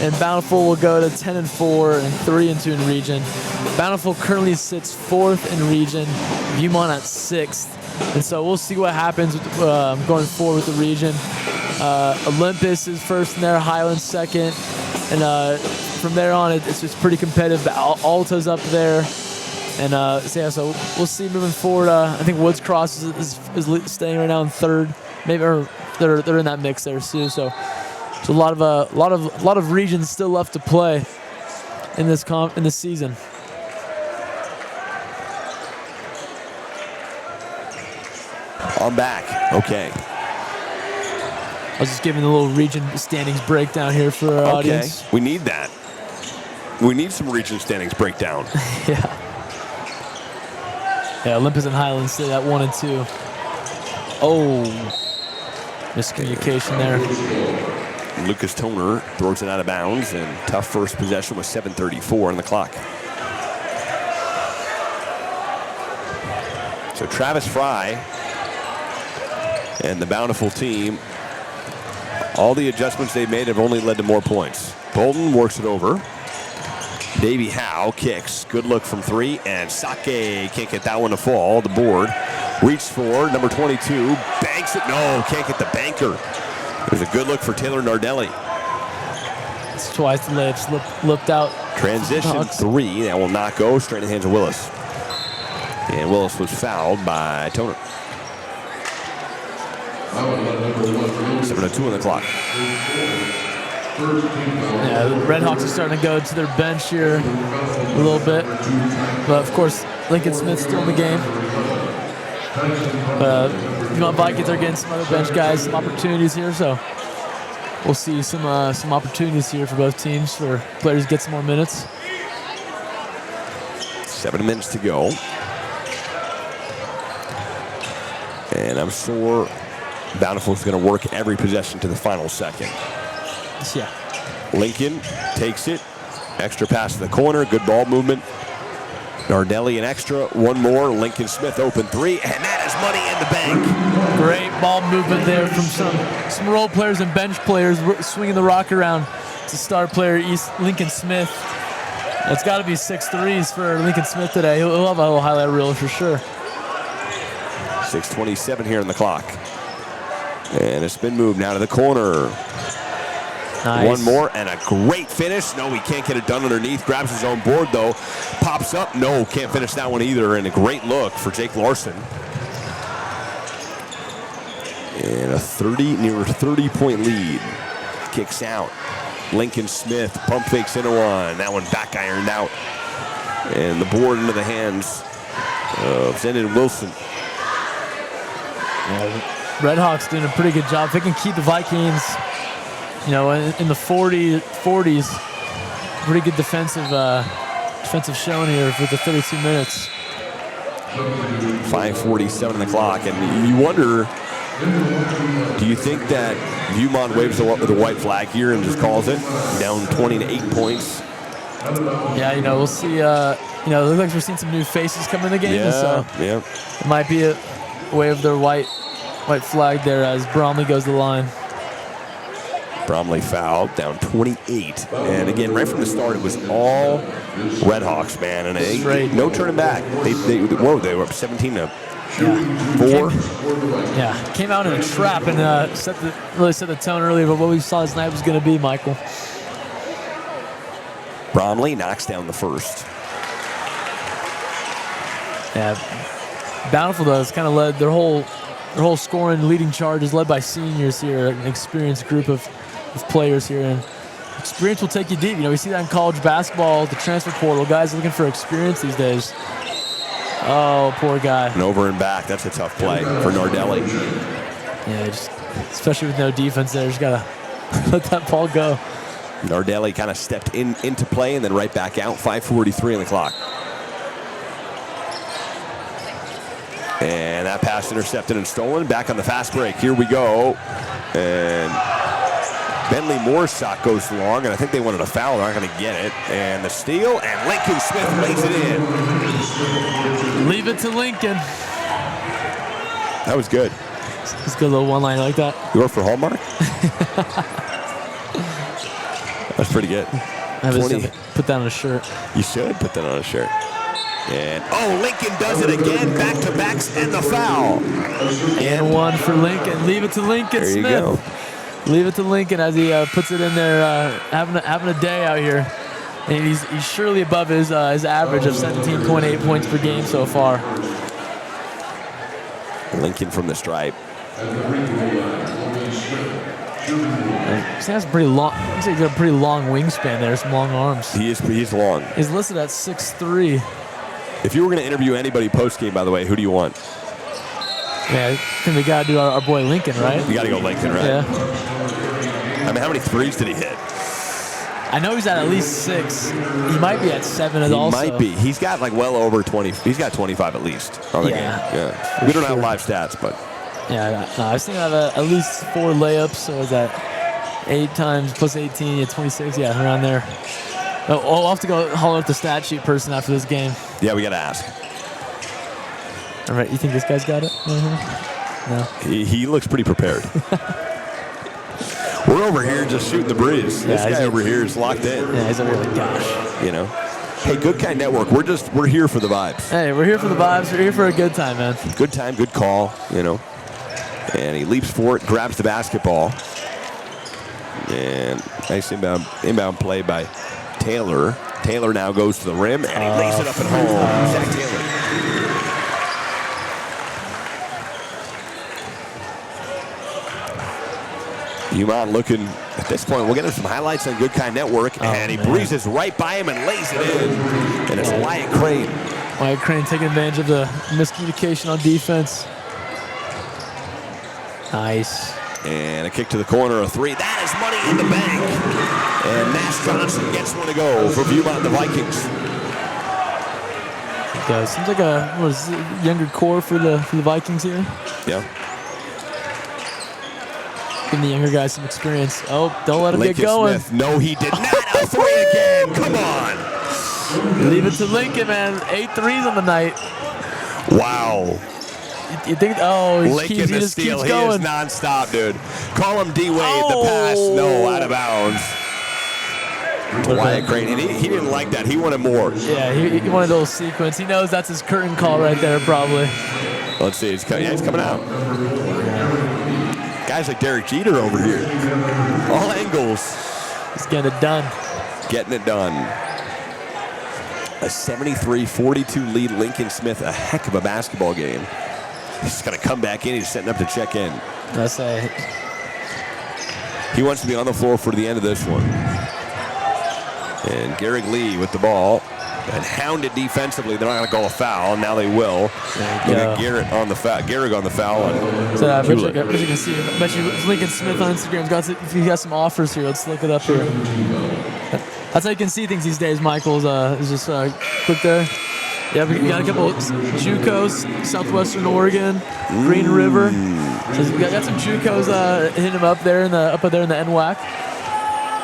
and Bountiful will go to 10-4 and 3-2 in region. Bountiful currently sits 4th in region, Viewmont at 6th, and so we'll see what happens going forward with the region. Olympus is first in there, Highland second, and from there on, it's pretty competitive. The Alta's up there, and so we'll see moving forward. I think Woods Cross is staying right now in 3rd, maybe, or they're in that mix there too. So a lot of regions still left to play in this season. I'm back. Okay. I was just giving a little region standings breakdown here for our audience. We need that. We need some region standings breakdown. Yeah, Olympus and Highlands stay at 1 and 2. Oh, Miscommunication there. Lucas Toner throws it out of bounds, and tough first possession with 7:34 on the clock. So Travis Fry and the Bountiful team, all the adjustments they've made have only led to more points. Bolden works it over. Davey Howe kicks. Good look from 3, and Sake can't get that one to fall. The board. Reach for number 22. Banks it. No, can't get the banker. It was a good look for Taylor Nardelli. It's twice the layup slipped out. Transition 3. That will not go. Straight in the hands of Willis. And Willis was fouled by Toner. 7:02 on the clock. Yeah, the Red Hawks are starting to go to their bench here a little bit. But, of course, Lincoln Smith's still in the game. Viewmont Vikings are getting some other bench guys, some opportunities here. So we'll see some opportunities here for both teams for players to get some more minutes. 7 minutes to go. And I'm sure Bountiful's going to work every possession to the final second. Yeah. Lincoln takes it. Extra pass to the corner. Good ball movement. Nardelli an extra. One more. Lincoln Smith open 3. And that is money in the bank. Great ball movement there from some role players and bench players swinging the rock around to star player Lincoln Smith. That's got to be 6 threes for Lincoln Smith today. He'll have a little highlight reel for sure. 6:27 here on the clock. And it's been moved now to the corner. Nice. One more and a great finish. No, he can't get it done underneath. Grabs his own board though. Pops up. No, can't finish that one either. And a great look for Jake Larson. And a near 30-point lead. Kicks out. Lincoln Smith pump fakes into one. That one back ironed out. And the board into the hands of Zendon Wilson. Red Hawks doing a pretty good job. If they can keep the Vikings, in the 40s, pretty good defensive showing here for the 32 minutes. 5:47 on the clock, and you wonder, do you think that Viewmont waves the white flag here and just calls it down 20 to 8 points? Yeah, we'll see. It looks like we're seeing some new faces come in the game, Yeah. It might be a wave their white flag there as Bromley goes to the line. Bromley fouled, down 28. And again, right from the start, it was all Red Hawks, man. And no turning back. They were up 17 to 4. Came out in a trap and really set the tone earlier. But what we saw this night was going to be, Michael. Bromley knocks down the first. Yeah, Bountiful has kind of led their whole scoring leading charge is led by seniors here, an experienced group of players here, and experience will take you deep. We see that in college basketball, the transfer portal. Guys looking for experience these days. Oh, poor guy. And over and back, that's a tough play for Nardelli. Yeah, especially with no defense there, just gotta let that ball go. Nardelli kind of stepped into play and then right back out. 5:43 on the clock. And that pass intercepted and stolen. Back on the fast break. Here we go. And Bentley Moore's shot goes long, and I think they wanted a foul. They're not going to get it. And the steal, and Lincoln Smith lays it in. Leave it to Lincoln. That was good. It's a good little one-line like that. You work for Hallmark? That's pretty good. Put that on a shirt. You should put that on a shirt. And Lincoln does it again. Back-to-backs and the foul. And one for Lincoln. Leave it to Lincoln Smith. There you go. Leave it to Lincoln as he puts it in there, having a day out here. And he's surely above his average of 17.8 points per game so far. Lincoln from the stripe. He has pretty long. He's got a pretty long wingspan there. Some long arms. He's long. He's listed at 6'3". If you were going to interview anybody post-game, by the way, who do you want? Yeah, I think we got to do our boy Lincoln, right? You got to go Lincoln, right? Yeah. I mean, how many threes did he hit? I know he's at least 6. He might be at 7 as also. He might be. He's got like well over 20. He's got 25 at least on the game. Yeah. We don't have live stats, but Yeah, no, I was thinking of at least 4 layups. So is that 8 times plus 18? Yeah, 26. Yeah, around there. Oh, I'll have to go holler at the stat sheet person after this game. Yeah, we got to ask. All right, you think this guy's got it? Mm-hmm. No. He looks pretty prepared. We're over here just shooting the breeze. Yeah, This guy over here is locked in. Yeah, he's over here like, gosh. You know. Hey, Good Kind Network. We're here for the vibes. Hey, we're here for the vibes. We're here for a good time, man. Good time, good call. You know. And he leaps for it, grabs the basketball, and nice inbound play by Taylor. Taylor now goes to the rim, and he lays it up at home. Zach Taylor. Viewmont looking, at this point, we'll get him some highlights on Good Kind Network, and he breezes right by him and lays it in. And it's Wyatt Crane. Wyatt Crane taking advantage of the miscommunication on defense. Nice. And a kick to the corner, a 3. That is money in the bank. And Nash Johnson gets one to go for Viewmont, the Vikings. Seems like a younger core for the Vikings here. Yeah. Giving the younger guys some experience. Oh, don't let him Lincoln get going. Smith. No, he did not. A 3 again. Come on. Leave it to Lincoln, man. 8 threes on the night. Wow. You think? Oh, Lincoln he the just steal. keeps He going. is nonstop, dude. Call him D-Wade. The pass. No, out of bounds. To Wyatt Crane. And he didn't like that. He wanted more. Yeah, he wanted a little sequence. He knows that's his curtain call right there, probably. Let's see. He's coming out. Guys like Derek Jeter over here. All angles. He's getting it done. Getting it done. A 73-42 lead. Lincoln Smith, a heck of a basketball game. He's going to come back in. He's setting up to check in. That's it. He wants to be on the floor for the end of this one. And Garrick Lee with the ball. And hounded defensively. They're not going to call a foul. Now they will. Garrett on the foul. Garrick on the foul. So I bet you can see. I bet you Lincoln Smith on Instagram. He got some offers here. Let's look it up here. That's how you can see things these days. Michael's is just quick there. Yeah, we got a couple of JUCOs, Southwestern Oregon, Green River. So we got some JUCOs hitting him up there in the NWAC.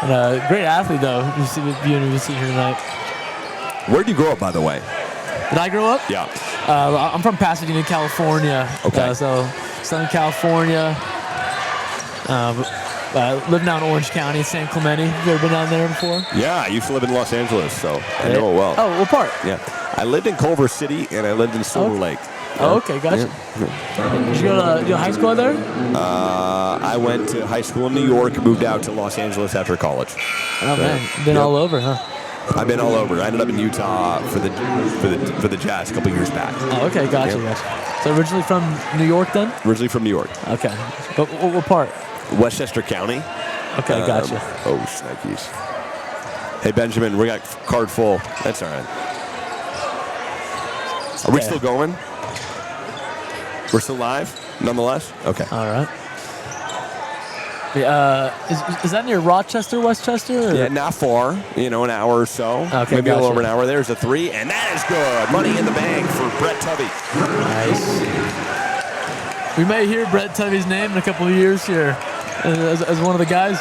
And great athlete though. You see the university here tonight. Where'd you grow up, by the way? Did I grow up? Yeah. I'm from Pasadena, California. Okay. So Southern California. Live down in Orange County, San Clemente. Have you ever been down there before? Yeah, I used to live in Los Angeles, so I know it well. Oh, what part? Yeah. I lived in Culver City, and I lived in Silver Lake. Oh, okay, gotcha. Yeah. Did you go to high school there? I went to high school in New York, moved out to Los Angeles after college. Oh, man. Been all over, huh? I've been all over. I ended up in Utah for the Jazz a couple years back. Oh, okay, gotcha. So originally from New York then? Originally from New York. Okay. But what part? Westchester County. Okay, gotcha. Oh, shnikes. Hey, Benjamin, we got card full. That's all right. Are we still going? We're still live, nonetheless? Okay. All right. Is that near Rochester, Westchester? Or? Yeah, not far. An hour or so. Okay, Maybe a little over an gotcha. hour. There's a 3, and that is good. Money in the bank for Brett Tubby. Nice. We may hear Brett Tubby's name in a couple of years here as one of the guys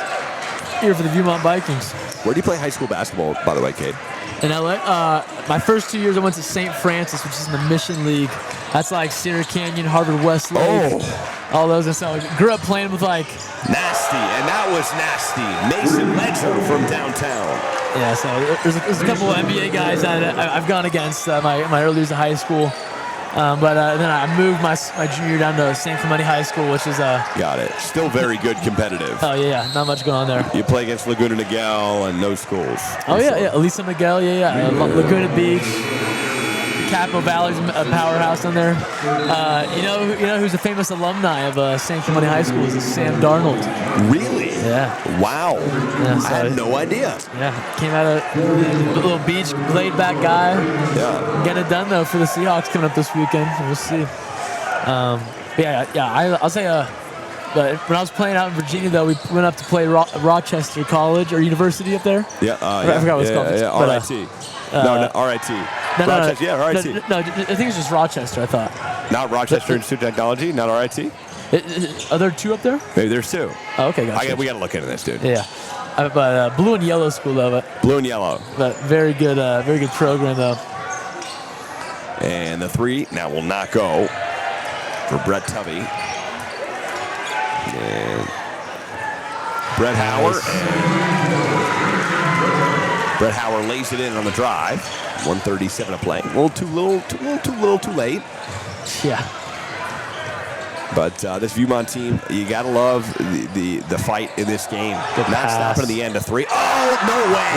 here for the Viewmont Vikings. Where do you play high school basketball, by the way, Cade? In LA, my first 2 years I went to St. Francis, which is in the Mission League. That's like Cedar Canyon, Harvard Westlake, all those. And so I grew up playing with like Nasty, and that was nasty. Mason Ledger from downtown. Yeah, so there's a couple of NBA guys that I've gone against my early years of high school. But then I moved my junior year down to San Clemente High School, which is Got it. Still very good competitive. Oh yeah, not much going on there. You play against Laguna Niguel and those schools. Oh yeah, Elisa Miguel, Laguna Beach, Capo Valley's a powerhouse down there. You know who's a famous alumni of San Clemente High School is Sam Darnold. Really? Yeah. Wow. Yeah, so I had no idea. Yeah, came out of a little beach, laid back guy. Yeah. Getting it done though for the Seahawks coming up this weekend. We'll see. I'll say. But when I was playing out in Virginia, though, we went up to play Rochester College or University up there. Yeah. I forgot what it's called. Yeah, RIT. No, RIT. No, Yeah, RIT. No, I think it's just Rochester, I thought. Not Rochester Institute of Technology, not RIT? Are there 2 up there? Maybe there's 2. Oh, okay, gotcha. We got to look into this, dude. Yeah. But blue and yellow school, though. Blue and yellow. But very good program, though. And the 3 now will not go for Brett Tubby. And Brett Hauer. Brett Hauer lays it in on the drive. 1:37 to play. A little too little, too late. Yeah. But this Viewmont team, you gotta love the fight in this game. Good Not pass. stopping at the end of 3. Oh, no way!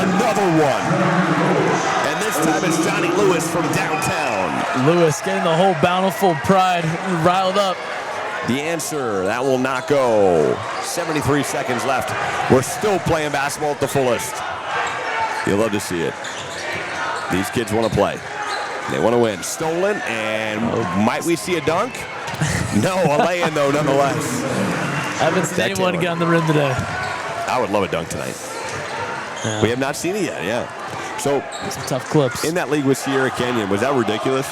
Another one. And this time it's Johnny Lewis from downtown. Lewis getting the whole Bountiful pride riled up. The answer, that will not go. 73 seconds left. We're still playing basketball at the fullest. You'll love to see it. These kids want to play. They want to win. Stolen, and might we see a dunk? No, a lay-in though, nonetheless. I haven't seen anyone get on the rim today. I would love a dunk tonight. Yeah. We have not seen it yet, yeah. So, some tough clips. In that league with Sierra Canyon, was that ridiculous?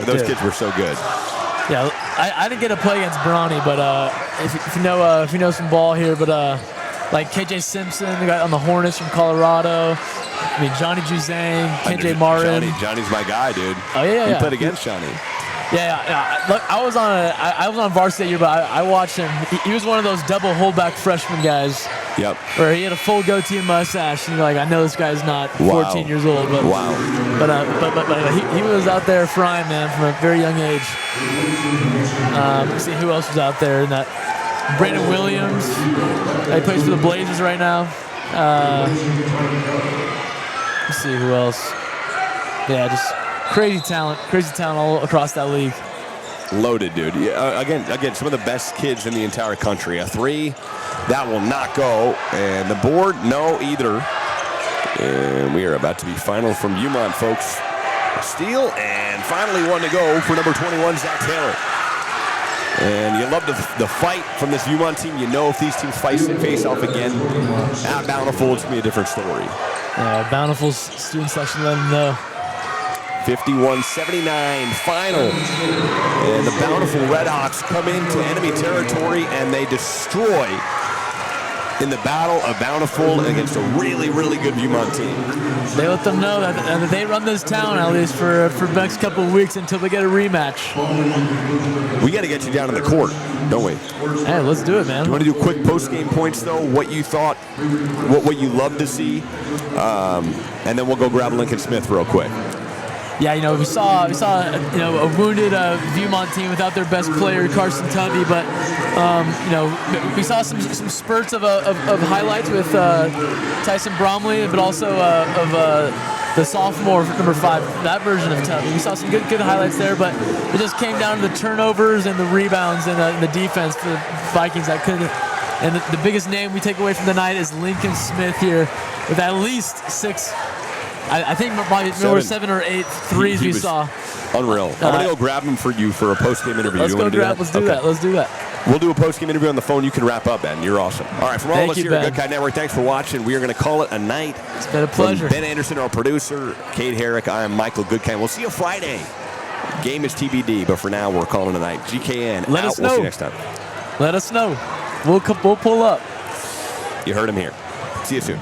Those kids were so good. Yeah, I didn't get to play against Brawny, but if you know some ball here, but like KJ Simpson, the guy on the Hornets from Colorado. I mean, Johnny Juzang, KJ Martin. Johnny's my guy, dude. Oh yeah. You played against Johnny. Yeah. Look, I was on varsity that year, but I watched him. He was one of those double holdback freshman guys. Yep. Where he had a full goatee and mustache, and you're like, I know this guy's not 14 years old, but but he was out there frying, man, from a very young age. Let's see who else was out there in that. Brandon Williams, he plays for the Blazers right now. Let's see who else. Yeah, just crazy talent all across that league. Loaded, dude. Yeah, again, some of the best kids in the entire country. A 3, that will not go. And the board, no either. And we are about to be final from Viewmont, folks. A steal, and finally one to go for number 21, Zach Taylor. And you love the fight from this Viewmont team. You know if these teams face off again at Bountiful, it's going to be a different story. Bountiful's student section let them know. 51-79 final. And the Bountiful Redhawks come into enemy territory and they destroy in the battle of Bountiful against a really, really good Viewmont team. They let them know that they run this town at least for the next couple of weeks until they get a rematch. We got to get you down to the court, don't we? Hey, let's do it, man. Do you want to do quick post-game points, though? What you thought, what you love to see? And then we'll go grab Lincoln Smith real quick. Yeah, we saw a wounded Viewmont team without their best player, Carson Tubby, but we saw some spurts of highlights with Tyson Bromley, but also of the sophomore number 5, that version of Tubby. We saw some good highlights there, but it just came down to the turnovers and the rebounds and the defense for the Vikings that couldn't. And the biggest name we take away from the night is Lincoln Smith here with at least 6. I think probably there were 7 or 8 threes we saw. Unreal. I'm going to go grab him for you for a post-game interview. Let's do that. We'll do a post-game interview on the phone. You can wrap up, Ben. You're awesome. All right, from all of us here at Good Guy Network, thanks for watching. We are going to call it a night. It's been a pleasure. From Ben Anderson, our producer, Kate Herrick, I am Michael Goodkind. We'll see you Friday. Game is TBD, but for now, we're calling it a night. GKN. Let us know. We'll see you next time. Let us know. We'll pull up. You heard him here. See you soon.